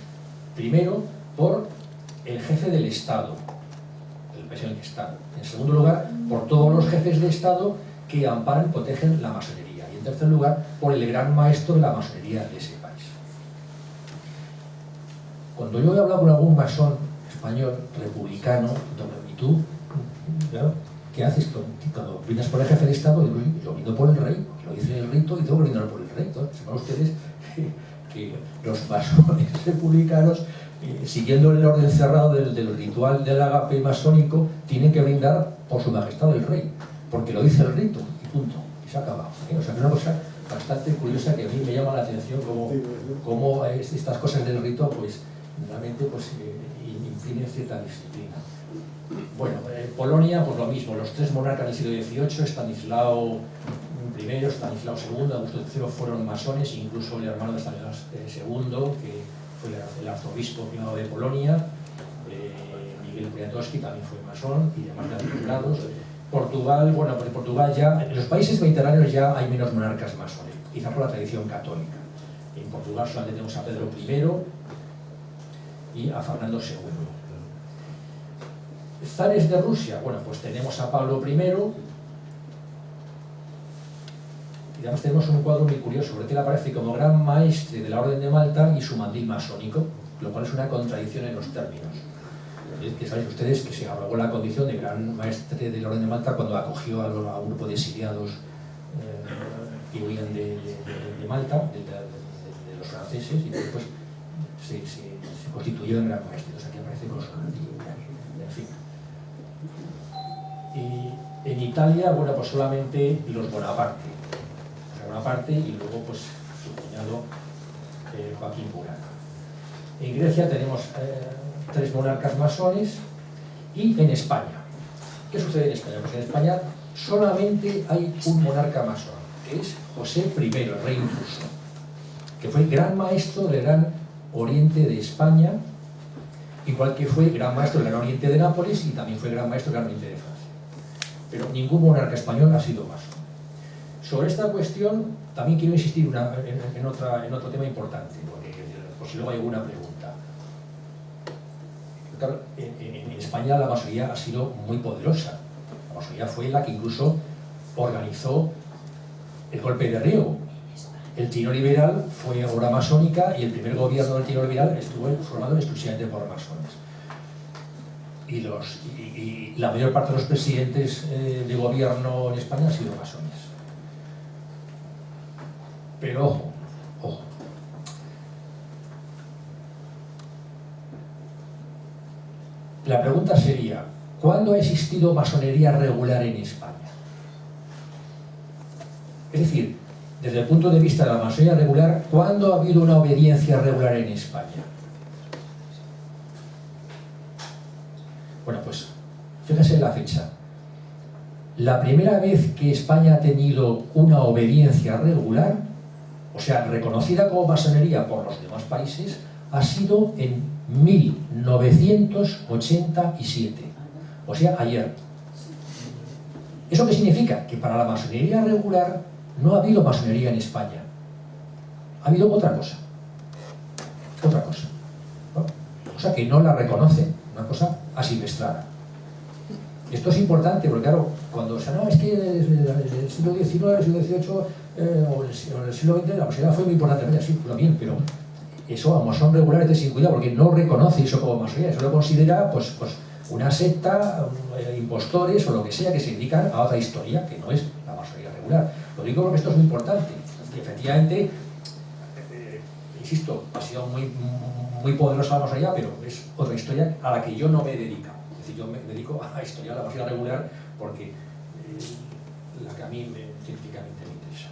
primero por el jefe del Estado, el país en el que está. En segundo lugar, por todos los jefes de Estado que amparan y protegen la masonería. Y en tercer lugar, por el gran maestro de la masonería de ese país. Cuando yo he hablado con algún masón español, republicano, y tú, claro, ¿qué haces cuando brindas por el jefe de Estado? Digo, yo brindo por el rey, porque lo dice el rito y tengo que brindar por el rey. Entonces, sepan ustedes que los masones republicanos, siguiendo el orden cerrado del ritual del agape masónico, tienen que brindar por su majestad el rey, porque lo dice el rito, y punto, y se ha acabado. O sea, que es una cosa bastante curiosa que a mí me llama la atención, cómo estas cosas del rito, pues, realmente, pues, imprimen cierta disciplina. Bueno, Polonia, pues lo mismo, los tres monarcas del siglo XVIII, Estanislao I, Estanislao II, Augusto III, fueron masones, incluso el hermano de Estanislao II, que fue el arzobispo primado de Polonia, Miguel Poniatowski también fue masón, y demás vinculados. Portugal, bueno, pues en Portugal ya, en los países mediterráneos ya hay menos monarcas masones, quizá por la tradición católica. En Portugal solamente tenemos a Pedro I y a Fernando II. Zares de Rusia, bueno, pues tenemos a Pablo I, y además tenemos un cuadro muy curioso, porque él aparece como gran maestre de la Orden de Malta y su mandil masónico, lo cual es una contradicción en los términos. Que saben ustedes que se abrogó la condición de gran maestre de la Orden de Malta cuando acogió a un grupo de exiliados que huían de Malta, de los franceses, y después se constituyó en gran maestre. Entonces aquí aparece con su mandil, en fin. Y en Italia, bueno, pues solamente los Bonaparte. Bonaparte y luego, pues, su cuñado Joaquín Murat. En Grecia tenemos tres monarcas masones. Y en España, ¿qué sucede en España? Pues en España solamente hay un monarca masón, que es José I, el rey injusto, que fue gran maestro del Gran Oriente de España, igual que fue gran maestro del Gran Oriente de Nápoles y también fue gran maestro del Gran Oriente de Francia. Pero ningún monarca español ha sido masón. Sobre esta cuestión también quiero insistir en otro tema importante, porque por si luego hay alguna pregunta. Claro, en España la masonería ha sido muy poderosa. La masonería fue la que incluso organizó el golpe de Riego. El Tino Liberal fue obra masónica y el primer gobierno del Tino Liberal estuvo formado exclusivamente por masones. Y la mayor parte de los presidentes de gobierno en España han sido masones. Pero ojo, ojo. La pregunta sería, ¿cuándo ha existido masonería regular en España? Es decir, desde el punto de vista de la masonería regular, ¿cuándo ha habido una obediencia regular en España? Bueno, pues fíjense en la fecha. La primera vez que España ha tenido una obediencia regular, o sea, reconocida como masonería por los demás países, ha sido en 1987, o sea, ayer. ¿Eso qué significa? Que para la masonería regular no ha habido masonería en España. Ha habido otra cosa. Otra cosa. ¿No? Cosa que no la reconocen, una cosa asilvestrada. Esto es importante porque, claro, cuando se no, es que el siglo XIX, el siglo XVIII o el siglo XX la masonería fue muy importante, sí, pero bien, pero eso a masón regular es de sin cuidado porque no reconoce eso como masonería, eso lo considera pues una secta, impostores o lo que sea que se dedican a otra historia que no es la masonería regular. Lo digo porque esto es muy importante. Y efectivamente, insisto, ha sido muy poderosa la masonería, pero es otra historia a la que yo no me dedico. Es decir, yo me dedico a estudiar la masonería regular porque la que a mí científicamente me interesa.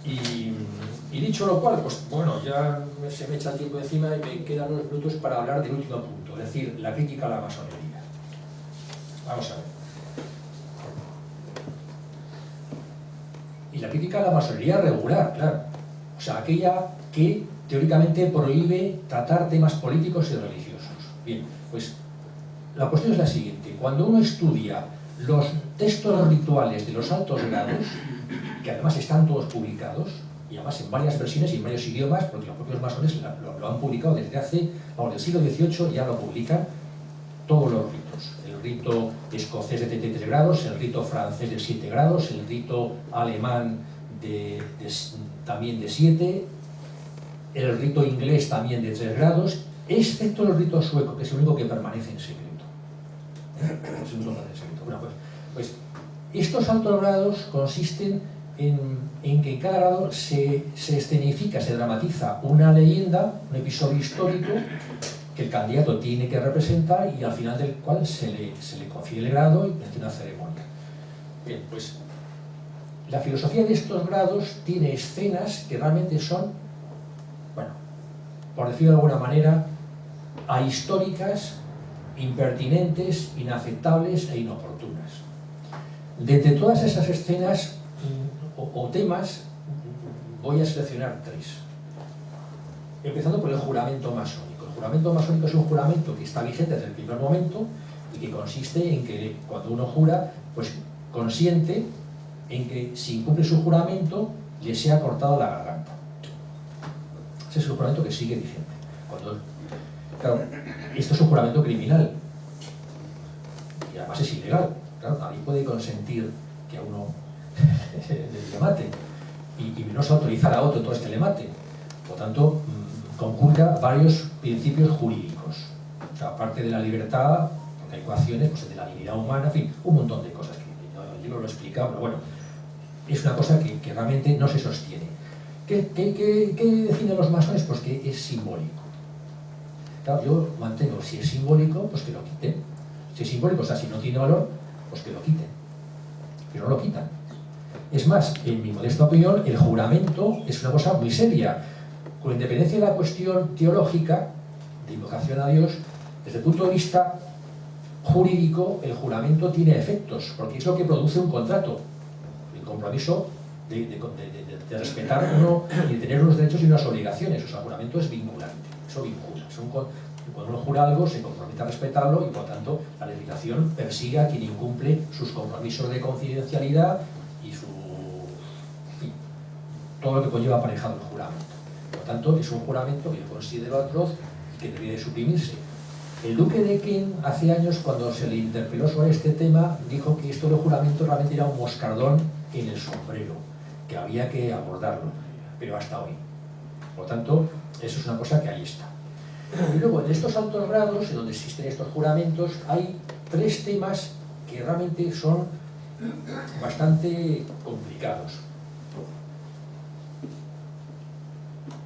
Y dicho lo cual, pues bueno, ya se me echa el tiempo encima y me quedan unos minutos para hablar del último punto, es decir, la crítica a la masonería. Vamos a ver. Y la crítica a la masonería regular, claro. O sea, aquella que teóricamente prohíbe tratar temas políticos y religiosos. Bien, pues la cuestión es la siguiente. Cuando uno estudia los textos rituales de los altos grados, que además están todos publicados, y además en varias versiones y en varios idiomas, porque los propios masones lo han publicado desde hace, vamos, del siglo XVIII ya lo publican todos los ritos. El rito escocés de 33 grados, el rito francés de 7 grados, el rito alemán también de 7, el rito inglés también de 3 grados, excepto el rito sueco, que es el único que permanece en secreto. Es el único que permanece en secreto. Bueno, pues estos altos grados consisten en que en cada grado se escenifica, se dramatiza una leyenda, un episodio histórico que el candidato tiene que representar y al final del cual se le confiere el grado y mediante una ceremonia. Bien, pues la filosofía de estos grados tiene escenas que realmente son, bueno, por decirlo de alguna manera, ahistóricas, impertinentes, inaceptables e inoportunas. De entre todas esas escenas o temas voy a seleccionar tres. Empezando por el juramento masónico. El juramento masónico es un juramento que está vigente desde el primer momento y que consiste en que cuando uno jura, pues consiente en que si incumple su juramento le sea cortado la garganta. Ese es el juramento que sigue vigente. Claro, esto es un juramento criminal y además es ilegal. Claro, nadie puede consentir que a uno le maten y menos autorizar a otro entonces que le maten. Por tanto, conculca varios principios jurídicos. O sea, aparte de la libertad, porque hay coacciones, pues de la dignidad humana, en fin, un montón de cosas que el libro lo explica, pero bueno, es una cosa que realmente no se sostiene. ¿Qué definen los masones? Pues que es simbólico. Claro, yo mantengo, si es simbólico, pues que lo quiten. Si es simbólico, o sea, si no tiene valor, pues que lo quiten. Pero no lo quitan. Es más, en mi modesta opinión, el juramento es una cosa muy seria. Con independencia de la cuestión teológica, de invocación a Dios, desde el punto de vista jurídico, el juramento tiene efectos, porque es lo que produce un contrato. El compromiso de respetar uno y de tener unos derechos y unas obligaciones. O sea, el juramento es vinculante. Eso vincula. Cuando uno jura algo, se compromete a respetarlo y, por tanto, la legislación persigue a quien incumple sus compromisos de confidencialidad y en fin, todo lo que conlleva aparejado el juramento. Por tanto, es un juramento que yo considero atroz y que debería de suprimirse. El duque de Kent, hace años, cuando se le interpeló sobre este tema, dijo que esto del juramento realmente era un moscardón en el sombrero, que había que abordarlo, pero hasta hoy. Por tanto, eso es una cosa que ahí está. Y luego, en estos altos grados, en donde existen estos juramentos, hay tres temas que realmente son bastante complicados.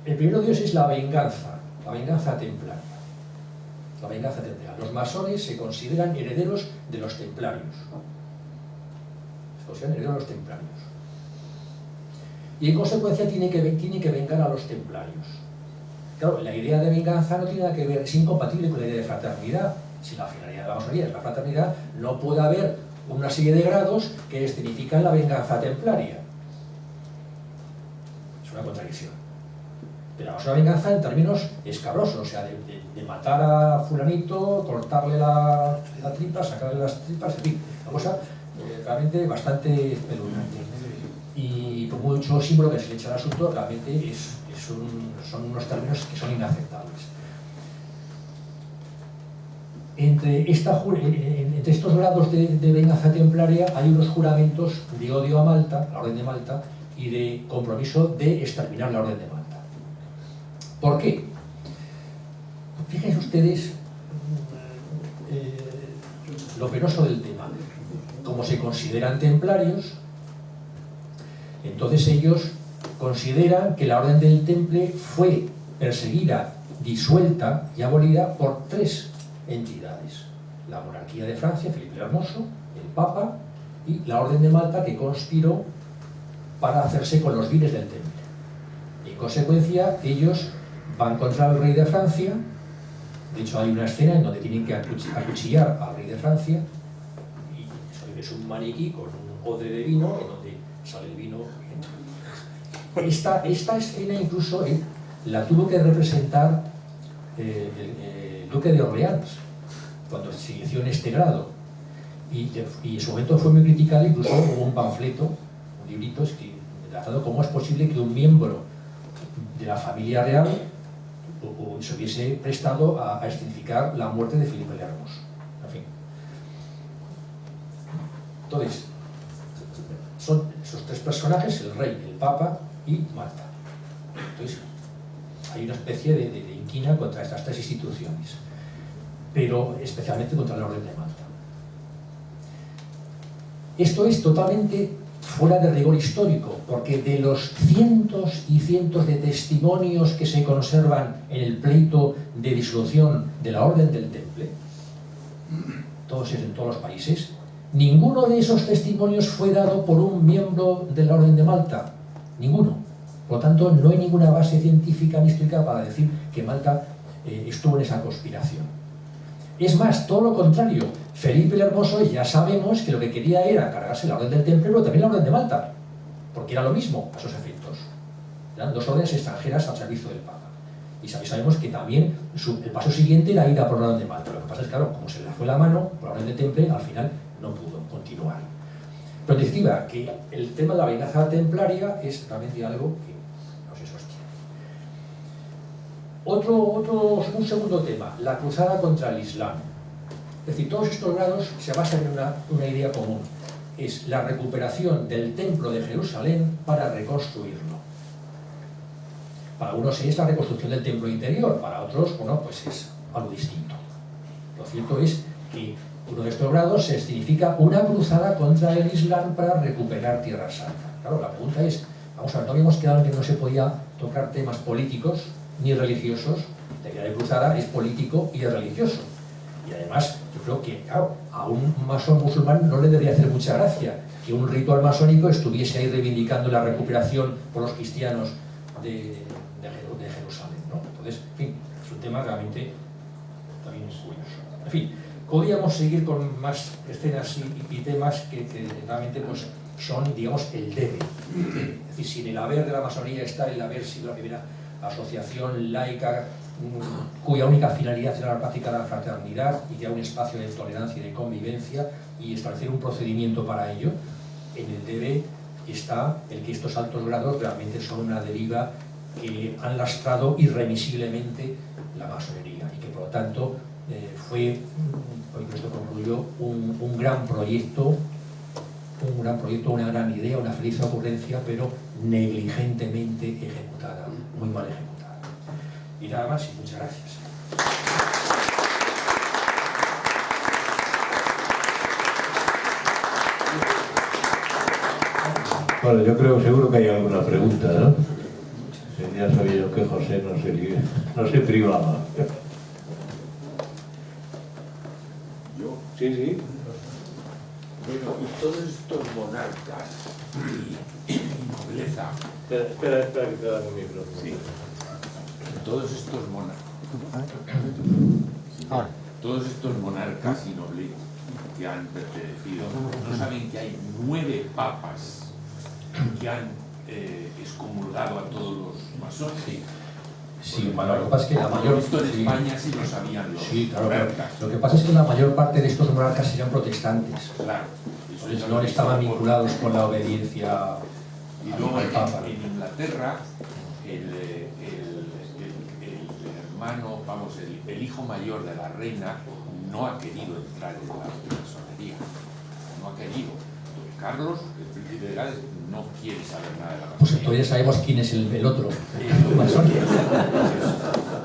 El primero de ellos es la venganza templaria. La venganza templaria. Los masones se consideran herederos de los templarios. Se consideran herederos de los templarios. Y en consecuencia tiene que vengar a los templarios. Claro, la idea de venganza no tiene nada que ver, es incompatible con la idea de fraternidad. Si la finalidad de la masonería es la fraternidad, no puede haber una serie de grados que escenifican la venganza templaria. Es una contradicción. Pero vamos a la venganza en términos escabrosos, o sea, de matar a fulanito, cortarle la tripa, sacarle las tripas, en fin, una cosa realmente bastante espeluznante. Y por mucho símbolo que se le echa al asunto, realmente son unos términos que son inaceptables. Entre estos grados de venganza templaria hay unos juramentos de odio a Malta, la Orden de Malta, y de compromiso de exterminar la Orden de Malta. ¿Por qué? Fíjense ustedes lo penoso del tema. Como se consideran templarios, entonces ellos consideran que la Orden del Temple fue perseguida, disuelta y abolida por tres entidades: la monarquía de Francia, Felipe el Hermoso, el Papa y la Orden de Malta, que conspiró para hacerse con los bienes del Temple. Y en consecuencia ellos van contra el rey de Francia. De hecho, hay una escena en donde tienen que acuchillar al rey de Francia, y es un maniquí con un odre de vino en donde sale el vino. Esta escena incluso la tuvo que representar el duque de Orleans cuando se inició en este grado, y en su momento fue muy criticado. Incluso hubo un panfleto, un librito tratado cómo es posible que un miembro de la familia real se hubiese prestado a escenificar la muerte de Felipe el Hermoso. En fin. Entonces, son esos tres personajes: el rey, el papa y Malta. Entonces, hay una especie de inquina contra estas tres instituciones, pero especialmente contra la Orden de Malta. Esto es totalmente fuera de rigor histórico, porque de los cientos y cientos de testimonios que se conservan en el pleito de disolución de la Orden del Temple, todos en todos los países, ninguno de esos testimonios fue dado por un miembro de la Orden de Malta, ninguno. Por lo tanto, no hay ninguna base científica ni histórica para decir que Malta estuvo en esa conspiración. Es más, todo lo contrario, Felipe el Hermoso ya sabemos que lo que quería era cargarse la Orden del Temple, pero también la Orden de Malta, porque era lo mismo a esos efectos. Eran dos órdenes extranjeras al servicio del Papa. Y sabemos que también el paso siguiente era ir a por la Orden de Malta. Lo que pasa es que, claro, como se le fue la mano por la Orden del Temple, al final no pudo continuar. Pero en definitiva, que el tema de la venganza templaria es realmente algo que no se sostiene. Un segundo tema, la cruzada contra el Islam. Es decir, todos estos grados se basan en una idea común. Es la recuperación del Templo de Jerusalén para reconstruirlo. Para unos es la reconstrucción del templo interior, para otros, bueno, pues es algo distinto. Lo cierto es que uno de estos grados se significa una cruzada contra el Islam para recuperar Tierra Santa. Claro, la pregunta es, vamos a ver, no habíamos quedado en que no se podía tocar temas políticos ni religiosos. La idea de cruzada es político y es religioso. Y además, yo creo que, claro, a un masón musulmán no le debería hacer mucha gracia que un ritual masónico estuviese ahí reivindicando la recuperación por los cristianos de Jerusalén, ¿no? Entonces, en fin, es un tema realmente también curioso. En fin, podríamos seguir con más escenas y temas que realmente pues, son, digamos, el debe. Es decir, si en el haber de la masonería está el haber sido la primera asociación laica cuya única finalidad era la práctica de la fraternidad y crear un espacio de tolerancia y de convivencia y establecer un procedimiento para ello, en el debe está el que estos altos grados realmente son una deriva que han lastrado irremisiblemente la masonería y que por lo tanto fue, con esto concluyó, un gran proyecto, una gran idea, una feliz ocurrencia, pero negligentemente ejecutada, muy mal ejecutada. Y nada más y muchas gracias. Bueno, yo creo seguro que hay alguna pregunta, ¿no? Ya sabía yo que José no se privaba. ¿Yo? Sí, sí. Bueno, y todos estos monarcas y nobleza. Espera que te dan un micro. Sí. Todos estos monarcas y nobleza que han pertenecido, ¿no saben que hay 9 papas que han excomulgado a todos los masones? Sí, bueno, lo que pasa es que la mayor... Esto en España sí lo sabían los monarcas. Lo que pasa es que la mayor parte de estos monarcas eran protestantes. Claro. Entonces no estaban vinculados con la obediencia y luego al Papa. En Inglaterra, el hermano, vamos, el hijo mayor de la reina no ha querido entrar en la masonería. No ha querido. Carlos, el príncipe de Gales, no quiere saber nada de la masonería. Pues entonces sabemos quién es el otro.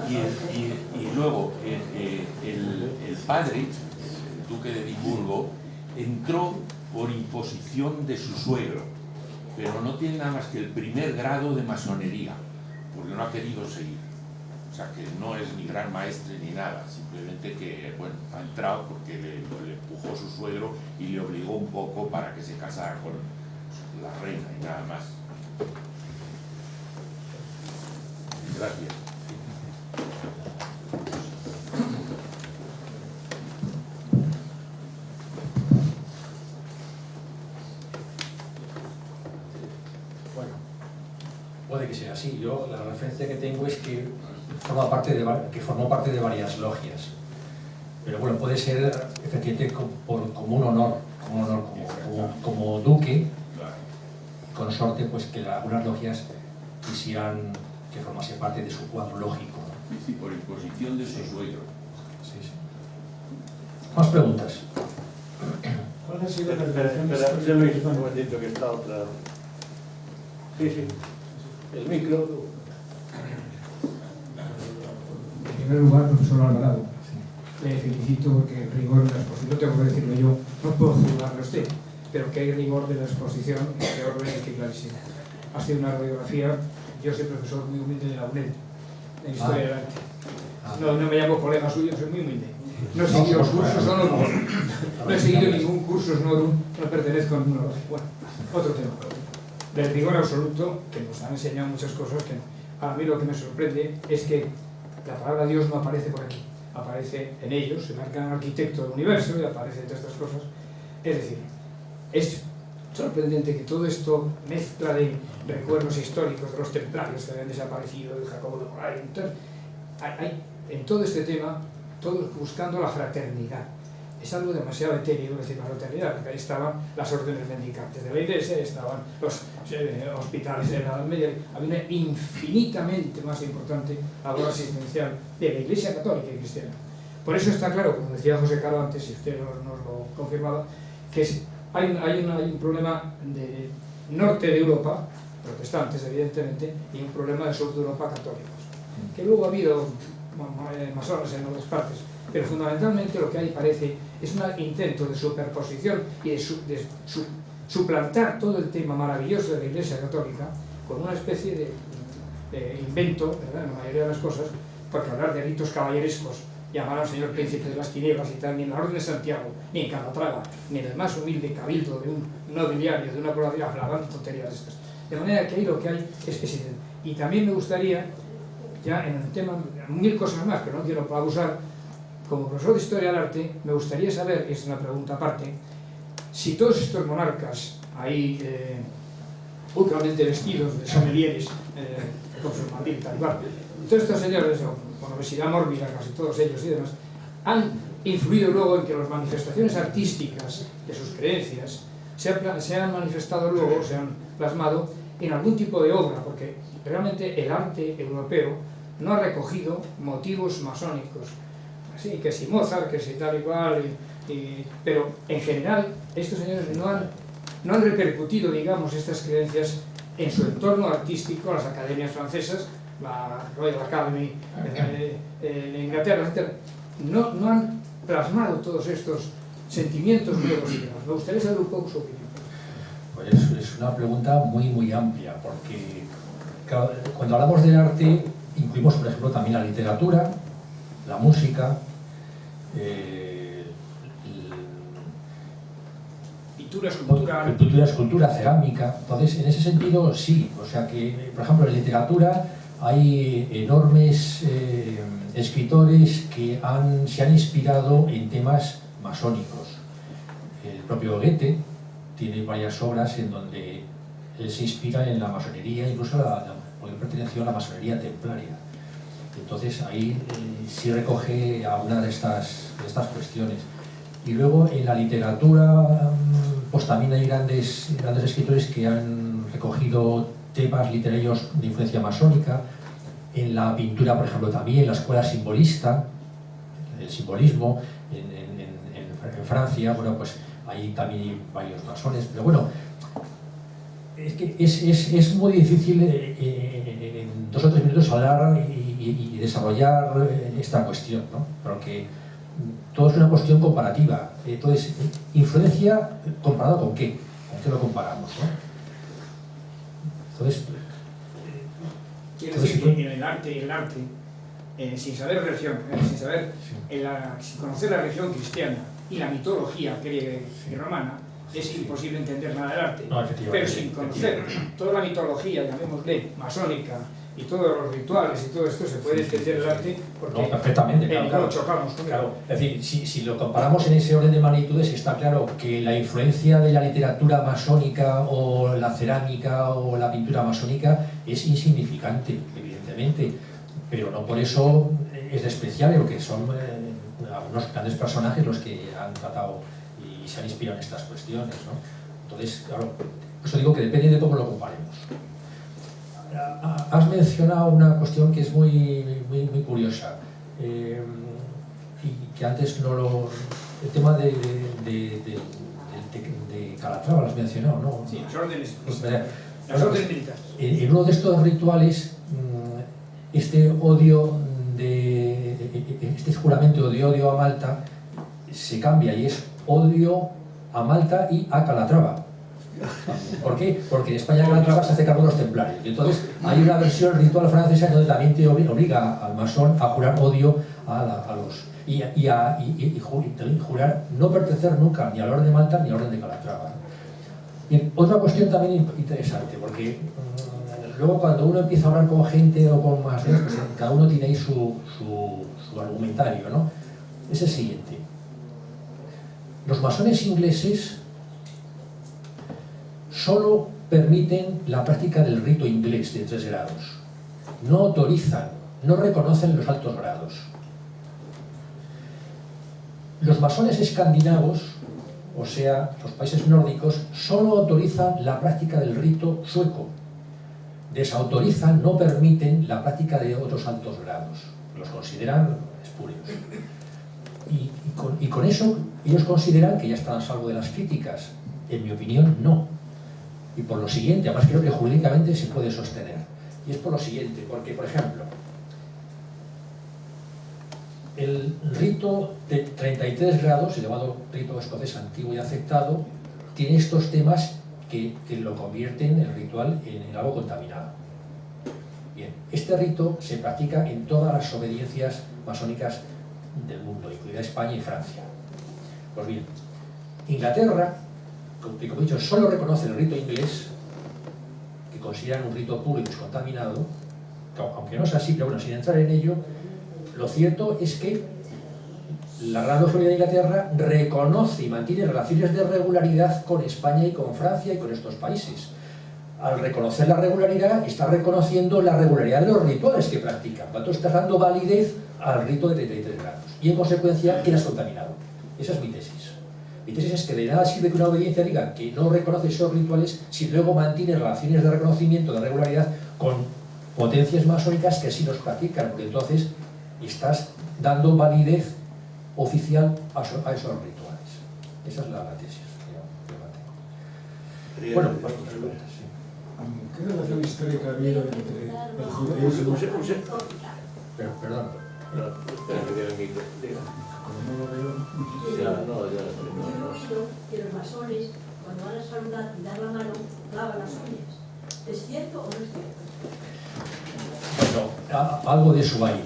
Y luego el padre, el duque de Edimburgo, entró por imposición de su suegro, pero no tiene nada más que el primer grado de masonería, porque no ha querido seguir. O sea, que no es ni gran maestre ni nada, simplemente que, bueno, ha entrado porque le empujó su suegro y le obligó un poco para que se casara con la reina y nada más. Gracias. Bueno, puede que sea así. Yo la referencia que tengo es que formó parte de varias logias. Pero bueno, puede ser efectivamente como un honor, como duque, consorte, pues que algunas logias quisieran que formase parte de su cuadro lógico, ¿no? Sí, por imposición de su suegro. Sí, sí. Más preguntas. ¿Cuál ha sido la Espera, relación Luis, un momentito que está otra. Sí, sí. El micro. En primer lugar, profesor Alvarado, le felicito porque en rigor de la exposición, no tengo que decirlo yo, no puedo juzgarle a usted. pero que hay rigor de la exposición, que orden es que clarísimo. Ha sido una radiografía. Yo soy profesor muy humilde de la UNED, en Historia del Arte. No me llamo colega suyo, soy muy humilde. No he seguido los cursos honorum, no he seguido ningún curso honorum, no pertenezco a ninguna logia. Bueno, otro tema. Del rigor absoluto, que nos han enseñado muchas cosas, que a mí lo que me sorprende es que la palabra Dios no aparece por aquí, aparece en ellos, en el gran arquitecto del universo, y aparece entre estas cosas. Es decir, es sorprendente que todo esto, mezcla de recuerdos históricos de los templarios que habían desaparecido, de Jacobo de Moray, entonces, hay en todo este tema, todos buscando la fraternidad. Es algo demasiado etéreo decir la fraternidad, porque ahí estaban las órdenes mendicantes de la Iglesia, estaban los hospitales de la Edad Media, había una infinitamente más importante labor asistencial de la Iglesia católica y cristiana. Por eso está claro, como decía José Caro antes, si usted nos lo confirmaba, que hay un problema de norte de Europa, protestantes evidentemente, y un problema de sur de Europa, católicos. Que luego ha habido masones en otras partes, pero fundamentalmente lo que hay parece es un intento de superposición y de suplantar todo el tema maravilloso de la Iglesia católica con una especie de invento, ¿verdad?, en la mayoría de las cosas, porque hablar de ritos caballerescos, llamar al señor príncipe de las tinieblas y tal, ni en la Orden de Santiago, ni en Calatrava, ni en el más humilde cabildo de un nobiliario, de una población, hablaban de tonterías de estas. De manera que ahí lo que hay es ese. Y también me gustaría, ya en el tema, mil cosas más, pero no quiero abusar, como profesor de Historia del Arte, me gustaría saber, y es una pregunta aparte, si todos estos monarcas ahí ultramente vestidos de sommeliers, con sus mandil, tal cual, todos estos señores, con obesidad mórbida, casi todos ellos y demás, han influido luego en que las manifestaciones artísticas de sus creencias se han manifestado luego, se han plasmado en algún tipo de obra, porque realmente el arte europeo no ha recogido motivos masónicos. Así que si Mozart, que si tal y cual, pero en general estos señores no han repercutido, digamos, estas creencias en su entorno artístico, las academias francesas, la Royal Academy en Inglaterra, etc. No han plasmado todos estos sentimientos nuevos y demás. Me gustaría saber un poco su opinión. Pues es una pregunta muy amplia, porque claro, cuando hablamos del arte incluimos, por ejemplo, también la literatura, la música, pintura, escultura, cerámica. Entonces, en ese sentido, sí. O sea que, por ejemplo, en literatura hay enormes escritores que se han inspirado en temas masónicos. El propio Goethe tiene varias obras en donde él se inspira en la masonería, incluso porque perteneció a la masonería templaria. Entonces ahí sí recoge alguna de estas cuestiones. Y luego en la literatura, pues también hay grandes escritores que han recogido temas literarios de influencia masónica. En la pintura, por ejemplo, también la escuela simbolista, el simbolismo, en Francia, bueno, pues ahí también hay varios masones, pero bueno, es que es muy difícil en 2 o 3 minutos hablar y desarrollar esta cuestión, ¿no? Porque todo es una cuestión comparativa. Entonces, influencia comparado con qué lo comparamos, ¿no? Entonces, quiero decir que en el arte, sin saber religión, sin conocer la religión cristiana y la mitología griega y romana, es imposible entender nada del arte. No, pero sin conocer toda la mitología, llamémosle, masónica, y todos los rituales y todo esto, se puede entender el arte porque perfectamente, claro, chocamos con él. Claro. Es decir, si lo comparamos en ese orden de magnitudes, está claro que la influencia de la literatura masónica o la cerámica o la pintura masónica es insignificante, evidentemente, pero no por eso es despreciable, porque son algunos grandes personajes los que han tratado y se han inspirado en estas cuestiones, ¿no? Entonces, claro, por eso digo que depende de cómo lo comparemos. Has mencionado una cuestión que es muy curiosa, y que antes no lo... el tema de Calatrava lo has mencionado, ¿no? Sí, las órdenes. Las órdenes militares. En uno de estos rituales, este juramento de odio a Malta se cambia y es odio a Malta y a Calatrava. ¿Por qué? Porque en España Calatrava se hace cargo de los templarios. Y entonces hay una versión ritual francesa donde también te obliga al masón a jurar odio a los... Y jurar no pertenecer nunca ni a la Orden de Malta ni a la Orden de Calatrava. Bien, otra cuestión también interesante, porque luego cuando uno empieza a hablar con gente o con más, pues cada uno tiene ahí su argumentario, ¿no? Es el siguiente. Los masones ingleses solo permiten la práctica del rito inglés de 3 grados. No autorizan, no reconocen los altos grados. Los masones escandinavos, o sea, los países nórdicos, solo autorizan la práctica del rito sueco. Desautorizan, no permiten la práctica de otros altos grados. Los consideran espurios. Y con eso ellos consideran que ya están a salvo de las críticas. En mi opinión, no. Y por lo siguiente, además creo que jurídicamente se puede sostener. Y es por lo siguiente, porque, por ejemplo, el rito de 33 grados, el llamado rito escocés antiguo y aceptado, tiene estos temas que lo convierten el ritual en algo contaminado. Bien, este rito se practica en todas las obediencias masónicas del mundo, incluida España y Francia. Pues bien, Inglaterra, como he dicho, solo reconoce el rito inglés, que consideran un rito puro y descontaminado, aunque no es así, pero bueno, sin entrar en ello, lo cierto es que la Gran Logia de Inglaterra reconoce y mantiene relaciones de regularidad con España y con Francia y con estos países. Al reconocer la regularidad, está reconociendo la regularidad de los rituales que practican. Por tanto, está dando validez al rito de 33 grados. Y en consecuencia, quedas contaminado. Esa es mi tesis. Mi tesis es que de nada sirve que una obediencia diga que no reconoce esos rituales si luego mantiene relaciones de reconocimiento de regularidad con potencias masónicas que sí los practican, porque entonces estás dando validez oficial a esos rituales. Esa es la tesis. Bueno, pues otras preguntas, sí. ¿Qué relación histórica ha habido entre el judaísmo? Perdón. Espera que viene el micro. Como no lo veo. Ya, no, ya. He oído que los masones, cuando van a saludar y dar la mano, lavan las uñas. ¿Es cierto o no es cierto? Bueno, algo de eso hay,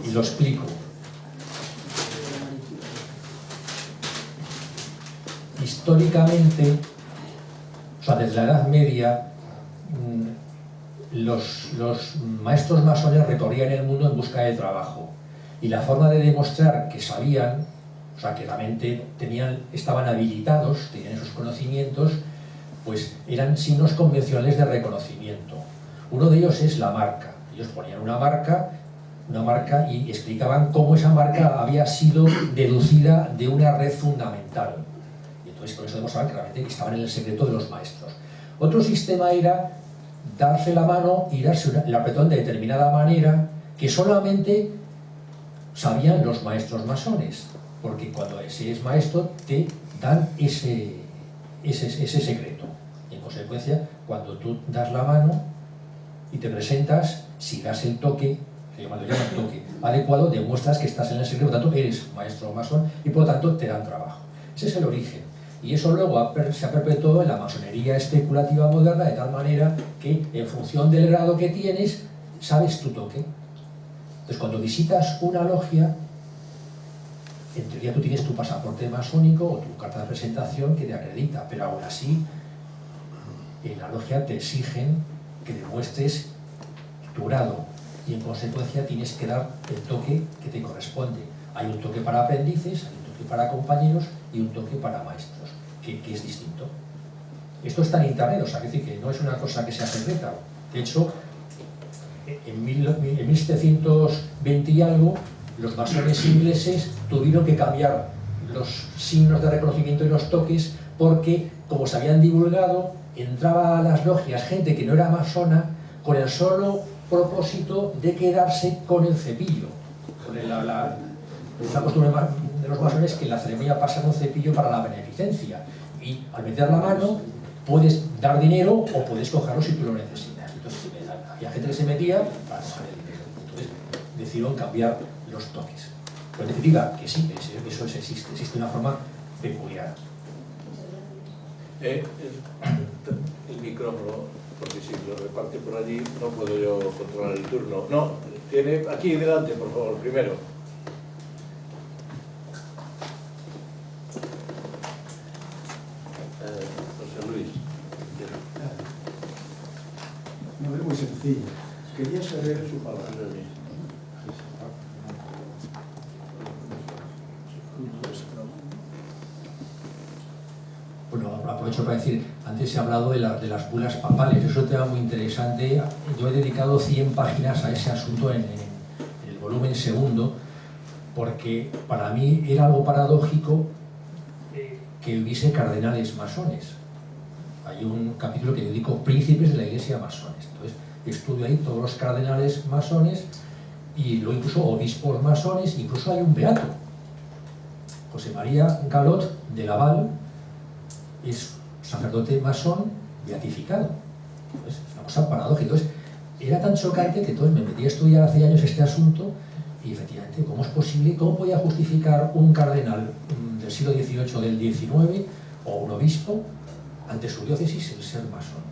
y lo explico. Históricamente, o sea, desde la Edad Media, los maestros masones recorrían el mundo en busca de trabajo. Y la forma de demostrar que sabían, o sea, que realmente estaban habilitados, tenían esos conocimientos, pues eran signos convencionales de reconocimiento. Uno de ellos es la marca. Ellos ponían una marca y explicaban cómo esa marca había sido deducida de una red fundamental. Y entonces con eso demostraban que realmente estaban en el secreto de los maestros. Otro sistema era darse la mano y darse el apretón de determinada manera que solamente sabían los maestros masones, porque cuando se es maestro te dan ese secreto. Y en consecuencia, cuando tú das la mano y te presentas, si das el toque, cuando llaman toque adecuado, demuestras que estás en el secreto, por lo tanto eres maestro masón y por lo tanto te dan trabajo. Ese es el origen. Y eso luego se ha perpetuado en la masonería especulativa moderna de tal manera que en función del grado que tienes, sabes tu toque. Entonces cuando visitas una logia, en teoría tú tienes tu pasaporte masónico o tu carta de presentación que te acredita, pero aún así en la logia te exigen que demuestres tu grado y en consecuencia tienes que dar el toque que te corresponde. Hay un toque para aprendices, hay un toque para compañeros y un toque para maestros, que es distinto. Esto está en internet, o sea, que decir que no es una cosa que sea secreta. De hecho, en 1720 y algo, los masones ingleses tuvieron que cambiar los signos de reconocimiento y los toques porque, como se habían divulgado, entraba a las logias gente que no era masona con el solo propósito de quedarse con el cepillo. Con la costumbre de los masones que en la ceremonia pasan un cepillo para la beneficencia y al meter la mano puedes dar dinero o puedes cogerlo si tú lo necesitas. Entonces había gente que se metía para coger el dinero. Entonces decidieron cambiar los toques. Pero en definitiva, que sí, eso existe una forma peculiar. El micrófono, porque si lo reparte por allí no puedo yo controlar el turno. No, tiene aquí delante, por favor, primero. José Luis. No, es muy sencillo. Quería saber su palabra. Bueno, aprovecho para decir, antes se ha hablado de las bulas papales, es un tema muy interesante. Yo he dedicado 100 páginas a ese asunto en el volumen segundo, porque para mí era algo paradójico que hubiese cardenales masones. Hay un capítulo que dedico príncipes de la iglesia masones. Entonces, estudio ahí todos los cardenales masones y luego incluso obispos masones, incluso hay un beato. José María Galot de Laval es sacerdote masón beatificado. Entonces, es una cosa paradójica. Entonces, era tan chocante que entonces me metí a estudiar hace años este asunto y efectivamente, ¿cómo es posible? ¿Cómo podía justificar un cardenal del siglo XVIII o del XIX o un obispo ante su diócesis el ser masón?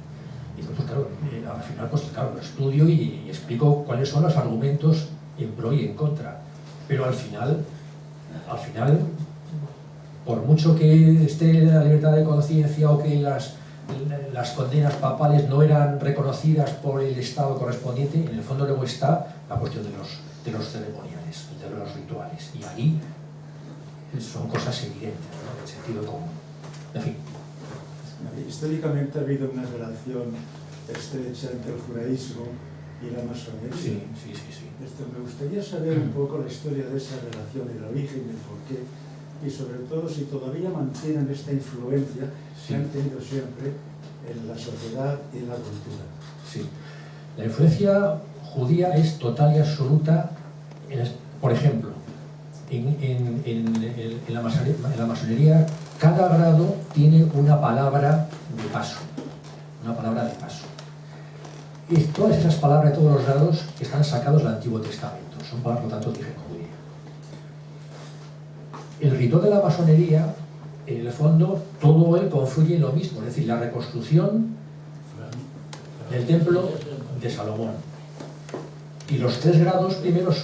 Y entonces, claro, al final, pues claro, lo estudio y explico cuáles son los argumentos en pro y en contra. Pero al final, por mucho que esté la libertad de conciencia o que las condenas papales no eran reconocidas por el Estado correspondiente, en el fondo luego está la cuestión de los ceremoniales, de los rituales. Y ahí son cosas evidentes, ¿no?, del sentido común. En fin. Históricamente ha habido una relación estrecha entre el judaísmo y la masonería. Sí. Me gustaría saber un poco la historia de esa relación, el origen, el porqué, y sobre todo si todavía mantienen esta influencia que han tenido siempre en la sociedad y en la cultura. Sí. La influencia judía es total y absoluta. Por ejemplo, en la masonería cada grado tiene una palabra de paso. Una palabra de paso. Y todas esas palabras de todos los grados están sacados del Antiguo Testamento. Son palabras, por lo tanto, de origen judío. El ritual de la masonería, en el fondo, todo él confluye en lo mismo. Es decir, la reconstrucción del templo de Salomón. Y los 3 grados primeros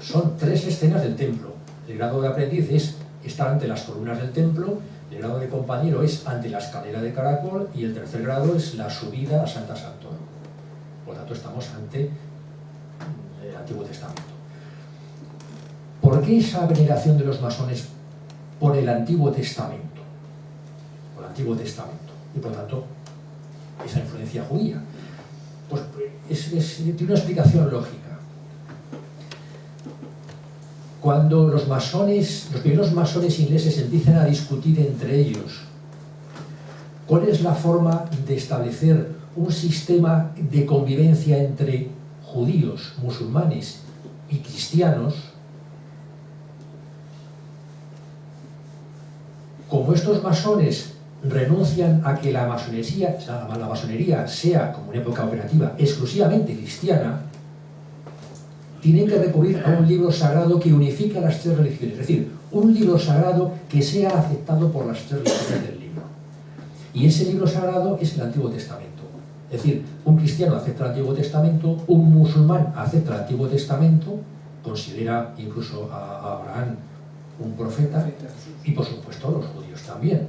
son 3 escenas del templo. El grado de aprendiz es estar ante las columnas del templo, el grado de compañero es ante la escalera de caracol y el 3er grado es la subida a Santa Santoro. Por lo tanto, estamos ante el Antiguo Testamento. ¿Por qué esa veneración de los masones por el Antiguo Testamento? Por el Antiguo Testamento. Y por lo tanto, esa influencia judía. Pues tiene una explicación lógica. Cuando los primeros masones ingleses empiezan a discutir entre ellos cuál es la forma de establecer un sistema de convivencia entre judíos, musulmanes y cristianos, como estos masones renuncian a que la masonería sea, como una época operativa, exclusivamente cristiana, tienen que recurrir a un libro sagrado que unifique a las 3 religiones, es decir, un libro sagrado que sea aceptado por las 3 religiones del libro. Y ese libro sagrado es el Antiguo Testamento. Es decir, un cristiano acepta el Antiguo Testamento, un musulmán acepta el Antiguo Testamento, considera incluso a Abraham un profeta, y por supuesto los judíos también,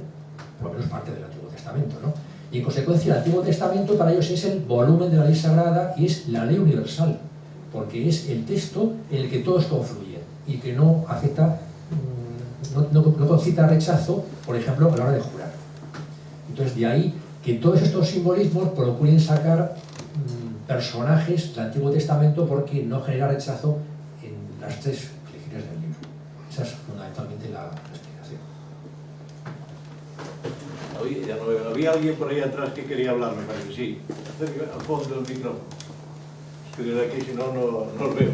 por lo menos parte del Antiguo Testamento, ¿no? Y en consecuencia el Antiguo Testamento para ellos es el volumen de la ley sagrada y es la ley universal, porque es el texto en el que todos confluyen y que no acepta, no concita rechazo, por ejemplo, a la hora de jurar. Entonces, de ahí que todos estos simbolismos procuren sacar personajes del Antiguo Testamento porque no genera rechazo en las 3 religiones del libro. Esa es fundamentalmente la explicación. Oye, ya no veo. Había alguien por ahí atrás que quería hablar, me parece. Sí, acerca al fondo del micrófono. Es que desde aquí, si no, no os veo.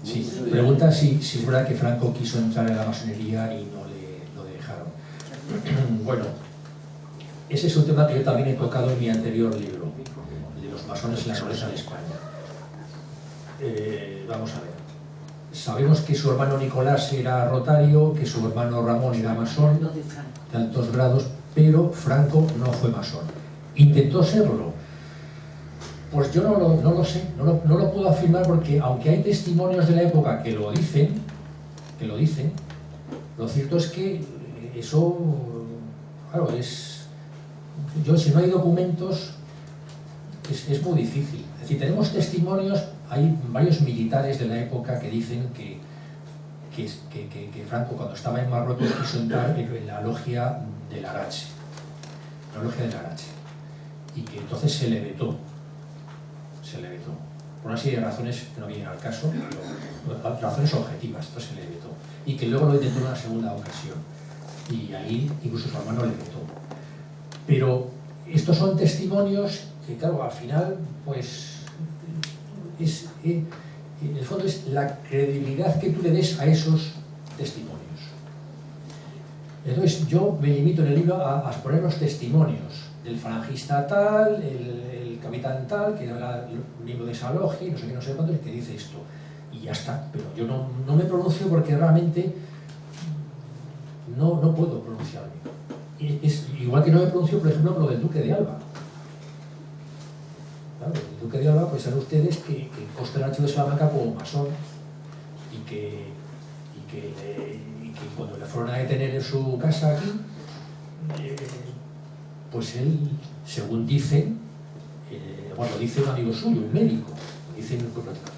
Sí, pregunta si es verdad que Franco quiso entrar en la masonería y no lo dejaron. Bueno, ese es un tema que yo también he tocado en mi anterior libro, el de los masones en la nobleza de España. Vamos a ver. Sabemos que su hermano Nicolás era rotario, que su hermano Ramón era masón de altos grados, pero Franco no fue masón. ¿Intentó serlo? Pues yo no lo sé, no lo puedo afirmar, porque aunque hay testimonios de la época que lo dicen, lo cierto es que eso, claro, si no hay documentos, es muy difícil. Es decir, tenemos testimonios, hay varios militares de la época que dicen que Franco, cuando estaba en Marruecos, quiso entrar en la logia del Arache, y que entonces se le vetó, por una serie de razones que no vienen al caso, pero razones objetivas, entonces se le vetó, y que luego lo intentó en una segunda ocasión, y ahí incluso su hermano le vetó. Pero estos son testimonios que, claro, al final, pues, en el fondo es la credibilidad que tú le des a esos testimonios. Entonces yo me limito en el libro a exponer los testimonios del falangista tal, el capitán tal, que era el miembro de esa logia, y no sé cuánto, que dice esto. Y ya está, pero yo no me pronuncio porque realmente no puedo pronunciarme. Es igual que no me pronuncio, por ejemplo, por lo del Duque de Alba. Claro, el Duque de Alba, pues saben ustedes que Costa del Ancho de Salamanca como masón, y que cuando le fueron a detener en su casa aquí, pues él, según dicen, dice un amigo suyo, un médico, dice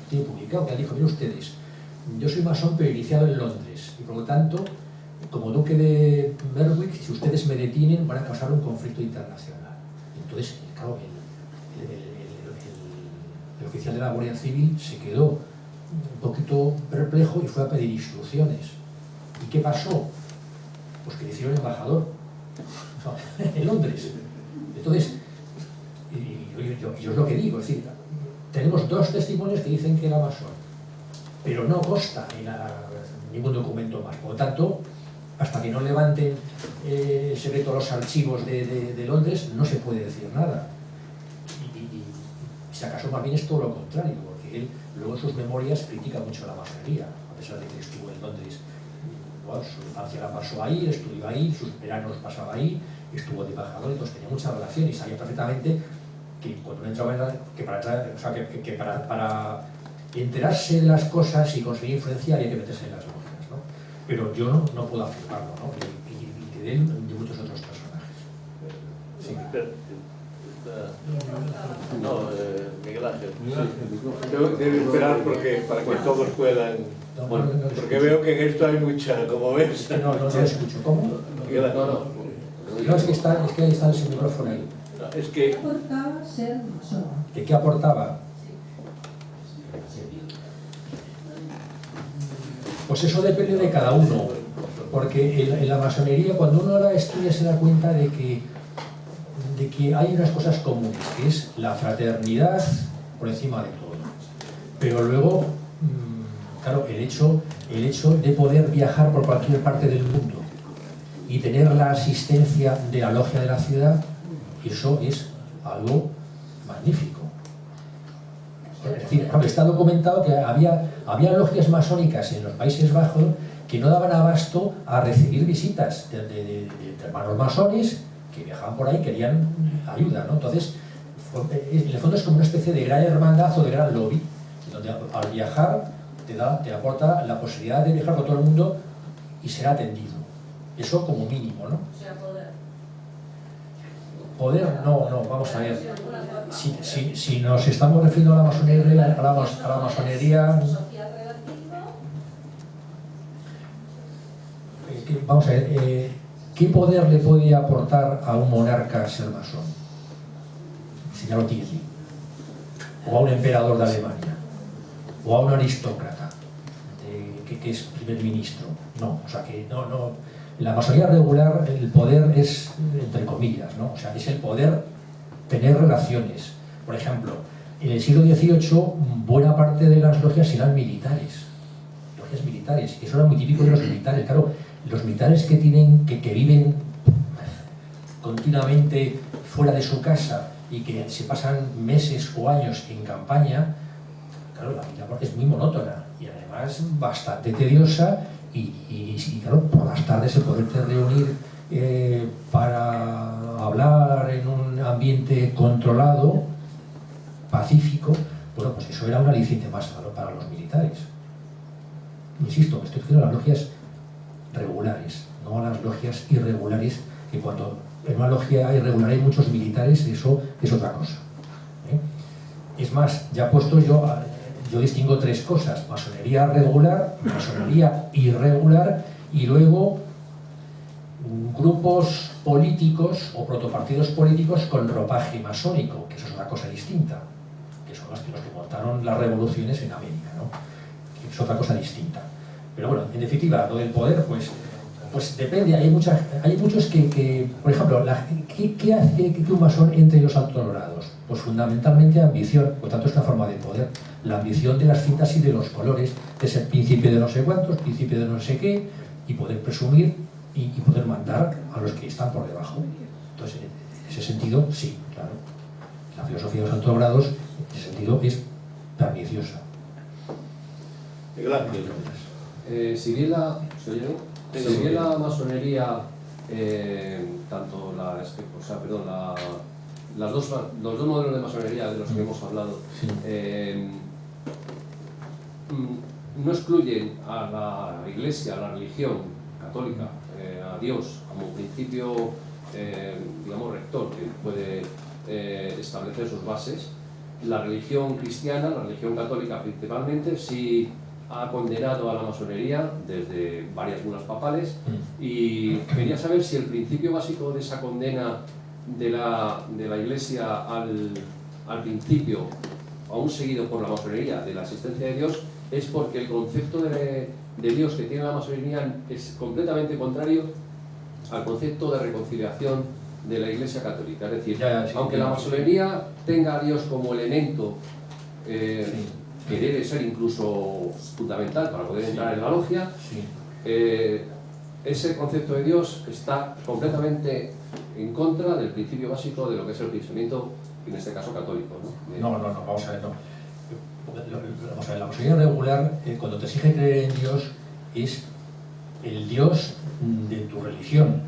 tiene publicado, que dijo: mira ustedes, yo soy masón pero iniciado en Londres, y por lo tanto, como duque de Berwick, si ustedes me detienen van a causar un conflicto internacional. Entonces, claro, el oficial de la Guardia Civil se quedó un poquito perplejo y fue a pedir instrucciones. ¿Y qué pasó? Pues que le hicieron embajador en Londres. Entonces, yo es lo que digo, es decir, tenemos dos testimonios que dicen que era masón, pero no consta en ningún documento más. Por lo tanto, hasta que no levanten el secreto a los archivos de Londres, no se puede decir nada. Y si acaso más bien es todo lo contrario, porque él luego en sus memorias critica mucho la masonería, a pesar de que estuvo en Londres. Bueno, su infancia la pasó ahí, estudió ahí, sus veranos pasaba ahí, estuvo de embajador, entonces tenía mucha relación y sabía perfectamente que cuando uno entraba para enterarse de las cosas y conseguir influencia había que meterse en las logias, ¿no? Pero yo no puedo afirmarlo, ¿no? Y de él y de muchos otros personajes. Sí. No, Miguel Ángel. Debe esperar para que todos puedan. Porque veo que en esto hay mucha, como ves. No lo escucho. ¿Cómo? Miguel Ángel. No, es que está el micrófono ahí. Es que... ¿Qué aportaba ser masón? ¿Qué aportaba? Pues eso depende de cada uno, porque en la masonería, cuando uno la estudia, se da cuenta de que hay unas cosas comunes, que es la fraternidad por encima de todo. Pero luego, claro, el hecho de poder viajar por cualquier parte del mundo y tener la asistencia de la logia de la ciudad, eso es algo magnífico. Es decir, está documentado que había logias masónicas en los Países Bajos que no daban abasto a recibir visitas de hermanos masones que viajaban por ahí y querían ayuda, ¿no? Entonces, en el fondo es como una especie de gran hermandad o de gran lobby, donde al viajar te aporta la posibilidad de viajar por todo el mundo y ser atendido. Eso como mínimo, ¿no? O sea, poder. Poder, no, vamos a ver. Si nos estamos refiriendo a la masonería, vamos a ver, ¿qué poder le puede aportar a un monarca ser masón? Si ya lo tiene. O a un emperador de Alemania, o a un aristócrata que es primer ministro. No, o sea que no. En la masonería regular el poder es, entre comillas, ¿no? O sea, es el poder tener relaciones. Por ejemplo, en el siglo XVIII buena parte de las logias eran militares. Logias militares, y eso era muy típico de los militares. Claro, los militares que viven continuamente fuera de su casa y que se pasan meses o años en campaña, claro, la vida es muy monótona y además bastante tediosa y claro, por las tardes el poderte reunir para hablar en un ambiente controlado, pacífico, bueno, pues eso era un aliciente más para los militares. Insisto, me estoy refiriendo a las logias regulares, no a las logias irregulares, que cuando en una logia irregular hay muchos militares, eso es otra cosa. Es más, ya puesto yo distingo tres cosas: masonería regular, masonería irregular y luego grupos políticos o protopartidos políticos con ropaje masónico, que eso es una cosa distinta, que son los que montaron las revoluciones en América, ¿no? Que es otra cosa distinta. Pero bueno, en definitiva, lo del poder, pues depende. Hay muchos que por ejemplo, ¿qué hace que un masón entre en los altos grados? Pues fundamentalmente ambición, por tanto es una forma de poder. La ambición de las cintas y de los colores, de ser príncipe de no sé cuántos, príncipe de no sé qué, y poder presumir y poder mandar a los que están por debajo. Entonces, en ese sentido, sí, claro. La filosofía de los altos grados, en ese sentido, es ambiciosa. Gracias. Si bien la masonería, tanto los dos modelos de masonería de los que hemos hablado, Sí. No excluyen a la Iglesia, a la religión católica, a Dios como principio, digamos, rector que puede establecer sus bases. La religión cristiana, la religión católica principalmente, sí ha condenado a la masonería desde varias bulas papales, y quería saber si el principio básico de esa condena de la Iglesia al principio, aún seguido por la masonería, de la existencia de Dios, es porque el concepto de Dios que tiene la masonería es completamente contrario al concepto de reconciliación de la Iglesia católica. Es decir, Sí, aunque la masonería tenga a Dios como elemento que debe ser incluso fundamental para poder entrar en la logia, Sí. Ese concepto de Dios está completamente en contra del principio básico de lo que es el pensamiento, en este caso católico, ¿no? No, vamos a ver, no. Vamos a ver, la masonería regular, cuando te exige creer en Dios, es el Dios de tu religión.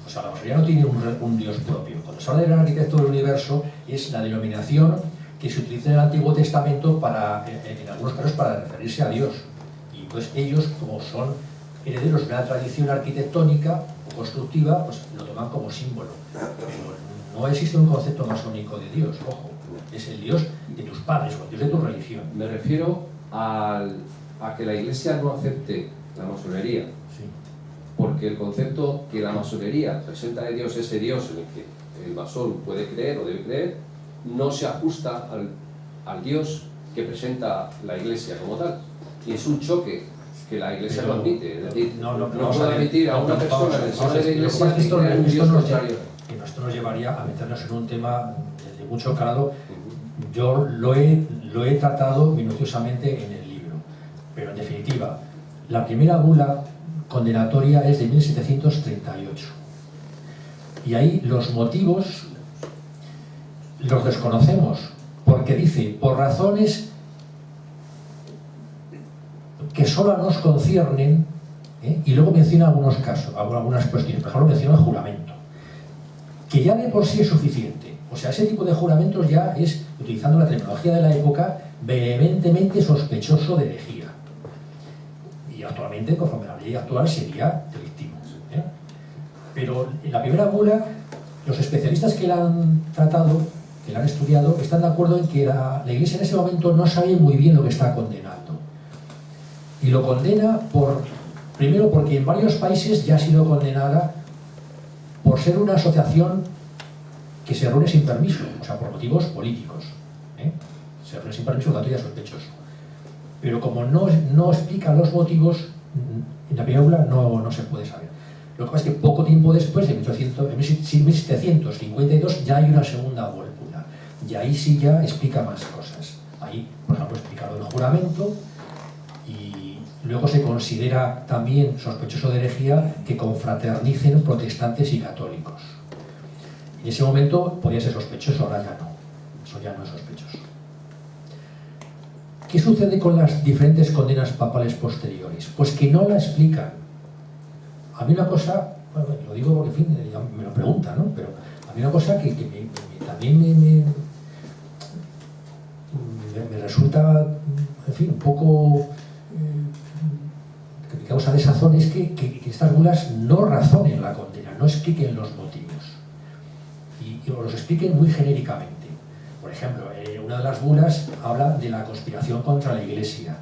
O sea, la masonería no tiene un Dios propio. Cuando se habla del arquitecto del universo, es la denominación que se utiliza en el Antiguo Testamento en algunos casos para referirse a Dios. Y pues ellos, como son herederos de una tradición arquitectónica o constructiva, pues lo toman como símbolo. Pero no existe un concepto masónico de Dios, ojo. Es el Dios de tus padres o el Dios de tu religión. Me refiero a que la Iglesia no acepte la masonería, Sí. porque el concepto que la masonería presenta de Dios, ese Dios en el que el masón puede creer o debe creer, no se ajusta al Dios que presenta la Iglesia como tal. Y es un choque que la Iglesia no admite. Es decir, no puede admitir a una persona en el seno de la Iglesia que crea un Dios contrario. Esto nos llevaría a meternos en un tema de mucho calado. Yo lo he tratado minuciosamente en el libro, pero en definitiva, la primera bula condenatoria es de 1738 y ahí los motivos los desconocemos, porque dice, por razones que solo nos conciernen, y luego menciona algunos casos, algunas cuestiones. Por ejemplo, menciona el juramento, que ya de por sí es suficiente. O sea, ese tipo de juramentos ya es, utilizando la terminología de la época, vehementemente sospechoso de herejía. Y actualmente, conforme a la ley actual, sería delictivo. Pero en la primera bula, los especialistas que la han tratado, que la han estudiado, están de acuerdo en que la Iglesia en ese momento no sabe muy bien lo que está condenando. Y lo condena primero porque en varios países ya ha sido condenada por ser una asociación que se reúne sin permiso, o sea, por motivos políticos. Se reúne sin permiso, por lo tanto ya es sospechoso. Pero como no explica los motivos, en la primera bula no se puede saber. Lo que pasa es que poco tiempo después, en 1752, ya hay una segunda bula. Y ahí sí ya explica más cosas. Ahí, por ejemplo, explica lo del juramento, y luego se considera también sospechoso de herejía que confraternicen protestantes y católicos. En ese momento podía ser sospechoso, ahora ya no. Eso ya no es sospechoso. ¿Qué sucede con las diferentes condenas papales posteriores? Pues que no la explican. A mí una cosa, bueno, lo digo porque, en fin, ya me lo preguntan, ¿no? Pero a mí una cosa que también me resulta, en fin, un poco que me causa desazón es que estas bulas no razonen la condena, no expliquen los motivos y los expliquen muy genéricamente. Por ejemplo, una de las bulas habla de la conspiración contra la Iglesia.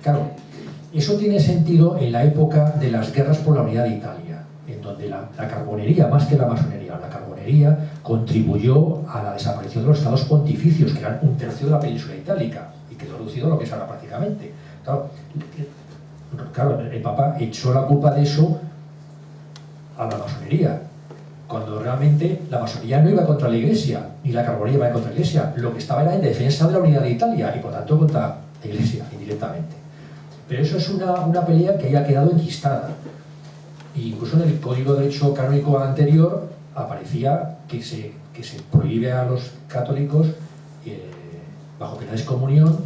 Claro, eso tiene sentido en la época de las guerras por la unidad de Italia, en donde la carbonería, más que la masonería, la carbonería contribuyó a la desaparición de los estados pontificios, que eran 1/3 de la península itálica, y quedó reducido a lo que es ahora prácticamente. Claro, el Papa echó la culpa de eso a la masonería, cuando realmente la masonería no iba contra la Iglesia, ni la carbonería iba contra la Iglesia, lo que estaba era en defensa de la unidad de Italia, y por tanto contra la Iglesia, indirectamente. Pero eso es una pelea que haya quedado enquistada. Incluso en el Código de Derecho Canónico anterior aparecía que se prohíbe a los católicos, bajo pena de excomunión,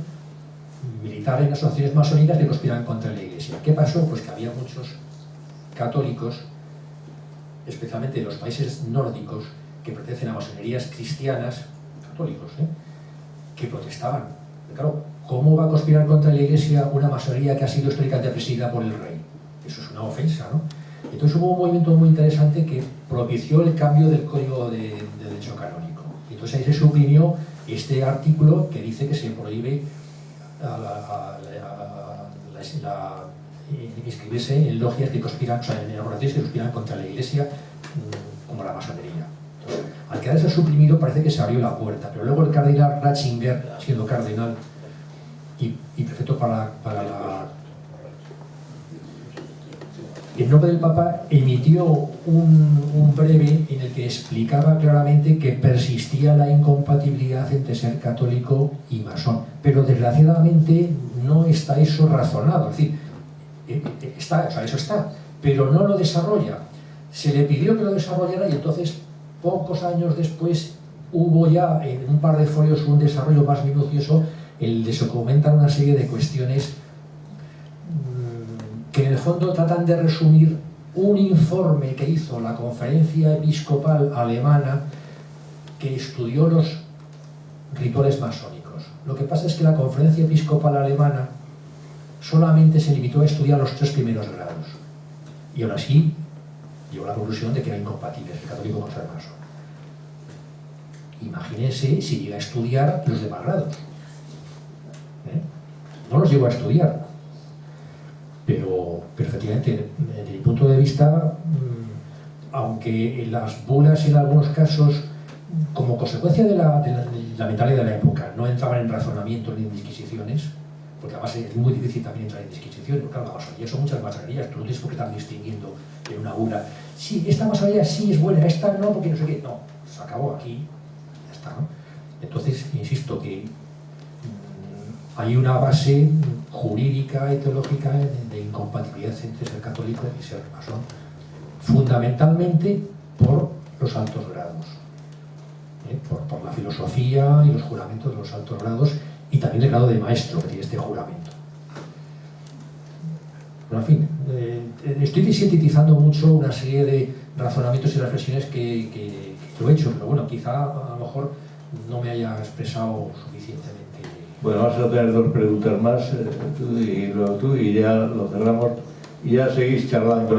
militar en asociaciones masónicas que conspiran contra la Iglesia. ¿Qué pasó? Pues que había muchos católicos, especialmente de los países nórdicos, que pertenecen a masonerías cristianas, católicos, que protestaban. Claro, ¿cómo va a conspirar contra la Iglesia una masonería que ha sido históricamente presidida por el rey? Eso es una ofensa, ¿no? Entonces hubo un movimiento muy interesante que propició el cambio del Código de Derecho Canónico. Entonces ahí se suprimió este artículo que dice que se prohíbe inscribirse en logias que conspiran, o sea, en organizaciones que conspiran contra la Iglesia, como la masonería. Entonces, al quedar eso suprimido parece que se abrió la puerta, pero luego el cardenal Ratzinger, siendo cardenal y prefecto para la... En nombre del Papa emitió un breve en el que explicaba claramente que persistía la incompatibilidad entre ser católico y masón, pero desgraciadamente no está eso razonado, es decir, eso está, pero no lo desarrolla. Se le pidió que lo desarrollara y entonces pocos años después hubo ya en un par de folios un desarrollo más minucioso en el que se comentan una serie de cuestiones que en el fondo tratan de resumir un informe que hizo la Conferencia Episcopal Alemana que estudió los rituales masónicos. Lo que pasa es que la Conferencia Episcopal Alemana solamente se limitó a estudiar los 3 primeros grados y aún así llegó a la conclusión de que era incompatible el católico con ser masón. Imagínense si llega a estudiar los demás grados. No los llegó a estudiar. Pero efectivamente, desde mi punto de vista, aunque las bulas en algunos casos, como consecuencia de la mentalidad de la época, no entraban en razonamientos ni en disquisiciones, porque además es muy difícil también entrar en disquisiciones, porque claro, la masonería son muchas masonerías, tú no tienes por qué estar distinguiendo en una bula, sí, esta masonería sí es buena, esta no, porque no sé qué, no, se acabó aquí, ya está, ¿no? Entonces, insisto que hay una base jurídica y teológica de incompatibilidad entre ser católico y ser masón, fundamentalmente por los altos grados, por la filosofía y los juramentos de los altos grados y también el grado de maestro que tiene este juramento. Pero en fin, estoy sintetizando mucho una serie de razonamientos y reflexiones que lo he hecho, pero bueno, quizá a lo mejor no me haya expresado suficientemente. Bueno, vamos a tener 2 preguntas más, tú y ya lo cerramos y ya seguís charlando,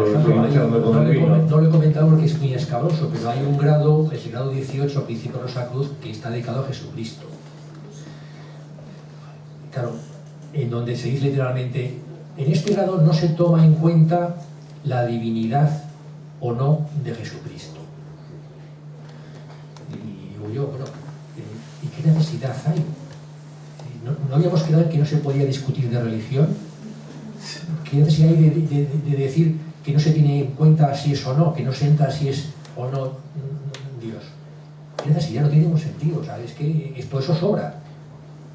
con el vino. No lo he comentado porque es muy escabroso, pero hay un grado, el grado 18, Príncipe Rosa Cruz, que está dedicado a Jesucristo. Claro, en donde se dice literalmente, en este grado no se toma en cuenta la divinidad o no de Jesucristo. Y digo yo, bueno, ¿y qué necesidad hay? ¿No habíamos quedado en que no se podía discutir de religión? ¿Qué necesidad hay de decir que no se tiene en cuenta si es o no, que no se entra si es o no Dios? ¿Qué necesidad? No tiene ningún sentido, ¿sabes? Que todo eso sobra.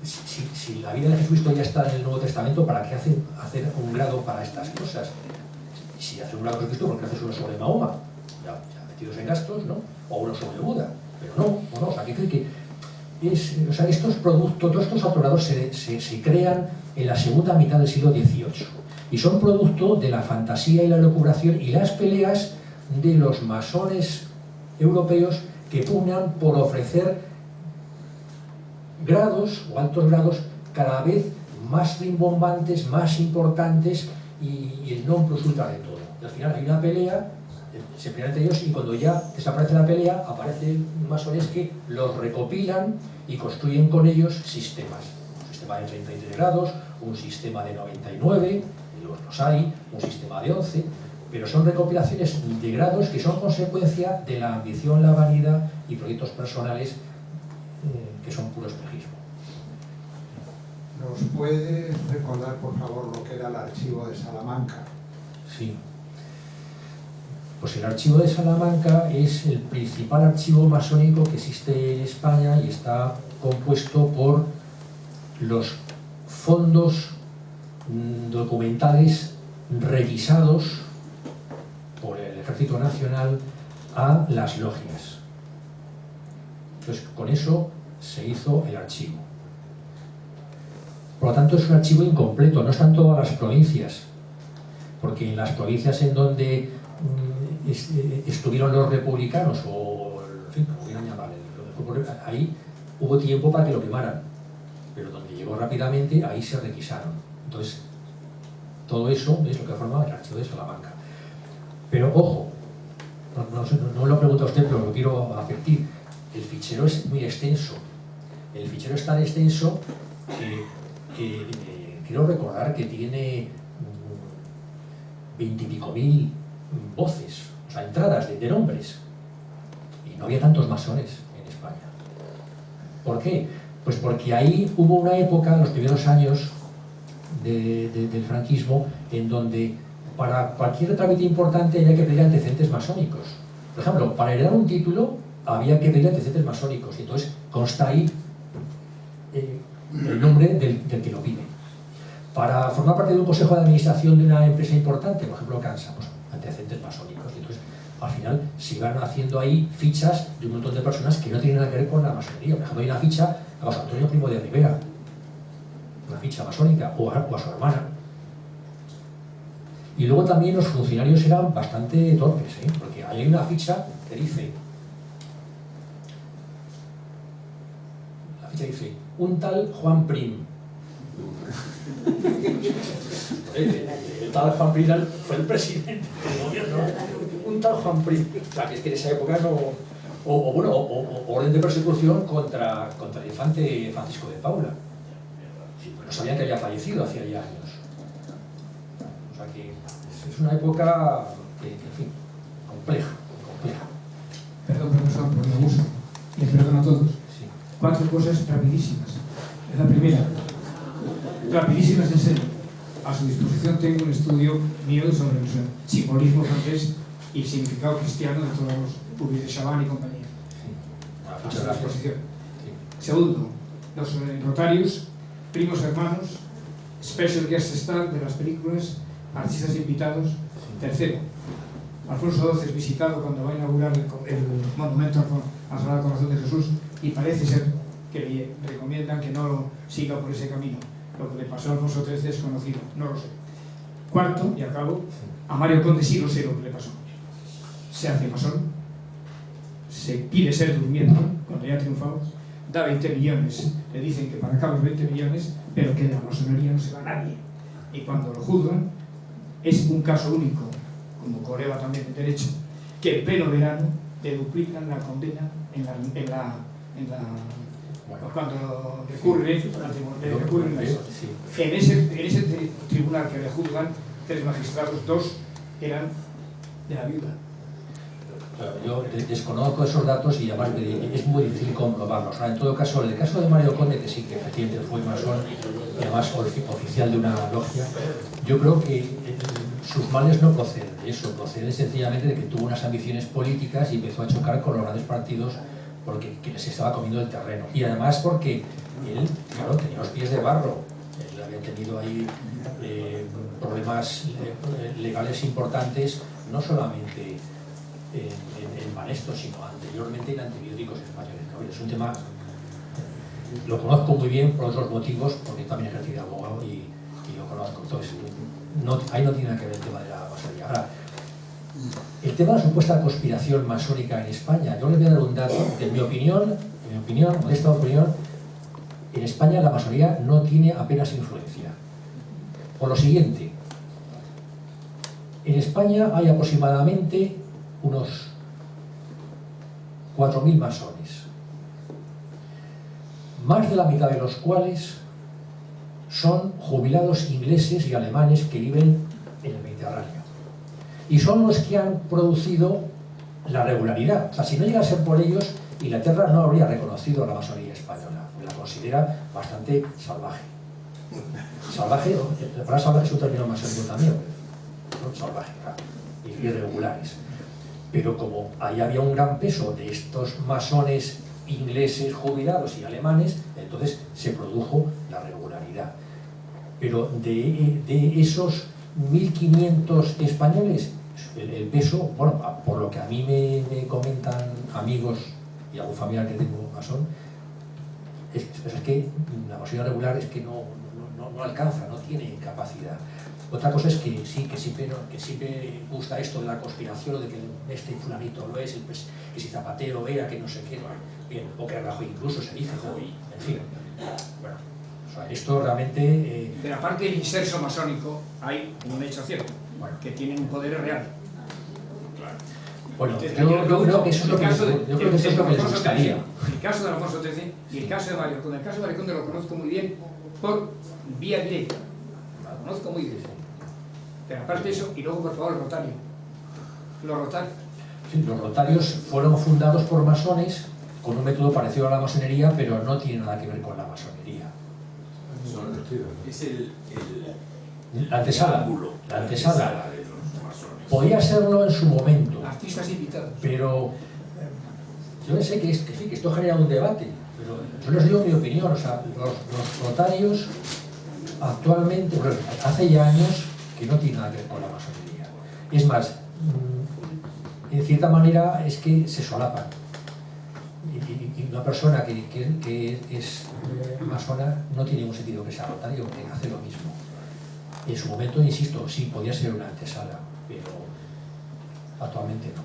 Si la vida de Jesucristo ya está en el Nuevo Testamento, ¿para qué hacer un grado para estas cosas? Si hace un grado de Jesucristo, ¿por qué hace solo sobre Mahoma? Ya metidos en gastos, ¿no? O uno sobre Buda, pero no, o sea, que cree que o sea, estos productos, todos estos autorados se crean en la segunda mitad del siglo XVIII y son producto de la fantasía y la elucubración y las peleas de los masones europeos que pugnan por ofrecer grados o altos grados cada vez más rimbombantes, más importantes y el non plus ultra de todo. Y al final hay una pelea, se pelean entre ellos y cuando ya desaparece la pelea aparecen masones que los recopilan y construyen con ellos sistemas. Un sistema de 33 grados, un sistema de 99, los hay, un sistema de 11, pero son recopilaciones de grados que son consecuencia de la ambición, la vanidad y proyectos personales que son puro espejismo. ¿Nos puede recordar, por favor, lo que era el archivo de Salamanca? Sí. Pues el archivo de Salamanca es el principal archivo masónico que existe en España y está compuesto por los fondos documentales revisados por el Ejército Nacional a las logias. Entonces, con eso se hizo el archivo. Por lo tanto, es un archivo incompleto, no están todas las provincias, porque en las provincias en donde estuvieron los republicanos, o en fin, como quieran llamar, ahí hubo tiempo para que lo quemaran, pero donde llegó rápidamente, ahí se requisaron. Entonces, todo eso es lo que forma el archivo de Salamanca. Pero, ojo, no lo pregunta usted, pero lo quiero advertir, el fichero es muy extenso. El fichero es tan extenso que quiero recordar que tiene 20 y pico mil voces, o sea, entradas de nombres. Y no había tantos masones en España. ¿Por qué? Pues porque ahí hubo una época, los primeros años del franquismo, en donde para cualquier trámite importante había que pedir antecedentes masónicos. Por ejemplo, para heredar un título había que pedir antecedentes masónicos, y entonces consta ahí el nombre del que lo pide. Para formar parte de un consejo de administración de una empresa importante, por ejemplo Cansa, pues antecedentes masónicos, y entonces al final se van haciendo ahí fichas de un montón de personas que no tienen nada que ver con la masonería. Por ejemplo, hay una ficha a José Antonio Primo de Rivera, una ficha masónica, o a su hermana. Y luego también los funcionarios eran bastante torpes, porque hay una ficha que dice, un tal Juan Prim. El tal Juan Prim fue el presidente del gobierno. Un tal Juan Prim. O sea, que es que en esa época no... O orden de persecución contra el infante Francisco de Paula. Sí, pues no sabían que había fallecido hacía ya años. O sea que es una época que, en fin, compleja. Perdón, profesor, por el abuso. Y perdón a todos. Sí. 4 cosas rapidísimas. La primera, rapidísimas en serio. A su disposición tengo un estudio mío sobre el simbolismo francés y el significado cristiano de todos los Puvis de Chaban y compañía. Sí. A su disposición. Sí. Segundo, los notarios, primos hermanos, special guest star de las películas, artistas invitados. Sí. Tercero, Alfonso XII es visitado cuando va a inaugurar el monumento al Sagrado Corazón de Jesús y parece ser que le recomiendan que no lo siga por ese camino. Lo que le pasó a Alfonso XIII es conocido, no lo sé. Cuarto, y acabo, a Mario Conde sí lo sé lo que le pasó. Se hace masón, se pide ser durmiendo cuando ya ha triunfado, da 20 millones, le dicen que para acá los 20 millones, pero que de la masonería no se va nadie. Y cuando lo juzgan, es un caso único, como Coreva también en derecho, que en pleno verano le duplican la condena cuando recurre a eso. En ese tribunal que le juzgan, 3 magistrados, 2 eran de la viuda. Yo desconozco esos datos y además es muy difícil comprobarlos. En todo caso, en el caso de Mario Conde, que sí que efectivamente fue masón y además oficial de una logia, yo creo que sus males no proceden de eso, proceden sencillamente de que tuvo unas ambiciones políticas y empezó a chocar con los grandes partidos porque se estaba comiendo el terreno. Y además porque él, claro, tenía los pies de barro. Él había tenido ahí problemas legales importantes, no solamente en Banesto, sino anteriormente en antibióticos españoles. ¿No? Es un tema, lo conozco muy bien por otros motivos, porque también ejercí de abogado y lo conozco. Entonces, ahí no tiene nada que ver el tema de la masonería. Ahora, el tema de la supuesta conspiración masónica en España, yo les voy a dar un dato, en mi opinión, modesta opinión, en España la masonería no tiene apenas influencia. Por lo siguiente, en España hay aproximadamente unos 4.000 masones, más de la mitad de los cuales son jubilados ingleses y alemanes que viven en el Mediterráneo. Y son los que han producido la regularidad. O sea, si no llega a ser por ellos, Inglaterra no habría reconocido a la masonería española. La considera bastante salvaje. Salvaje, la palabra salvaje es un término masónico también, ¿no? Salvaje, claro, y irregulares. Pero como ahí había un gran peso de estos masones ingleses jubilados y alemanes, entonces se produjo la regularidad. Pero de esos 1.500 españoles, el peso, bueno, por lo que a mí me comentan amigos y algún familiar que tengo masón, es que la masonería regular es que no alcanza, no tiene capacidad. Otra cosa es que sí me gusta esto de la conspiración, o de que este fulanito lo es, que si Zapatero era, que no sé qué, bien, o que Rajoy incluso se dice, ¿no? En fin, bueno, o sea, esto realmente... De la parte del inserso masónico hay un hecho cierto, bueno, que tienen un poder real. Claro. Bueno, yo creo que eso es lo que les gustaría. El caso de Alfonso XIII y el caso de Mario Conde. El caso de Mario Conde lo conozco muy bien por vía directa. Lo conozco muy bien. Pero aparte de eso, y luego por favor el rotario. Los rotarios. Sí, los rotarios fueron fundados por masones con un método parecido a la masonería, pero no tiene nada que ver con la masonería. Es la antesala. La antesala. Podía serlo en su momento. Artistas invitados. Pero yo sé que esto genera un debate, pero yo les digo mi opinión. O sea, los rotarios actualmente, bueno, hace ya años que no tiene nada que ver con la masonería. Es más, en cierta manera es que se solapan. Y una persona que es masona no tiene ningún sentido que sea rotario, que hace lo mismo. En su momento, insisto, sí, podía ser una antesala, pero actualmente no.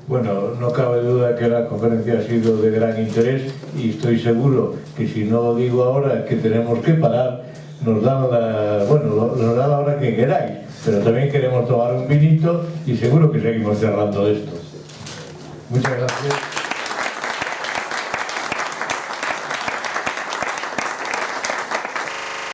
Bueno, no cabe duda que la conferencia ha sido de gran interés y estoy seguro que si no lo digo ahora que tenemos que parar, nos dan la hora que queráis, pero también queremos tomar un vinito y seguro que seguimos charlando de esto. Muchas gracias.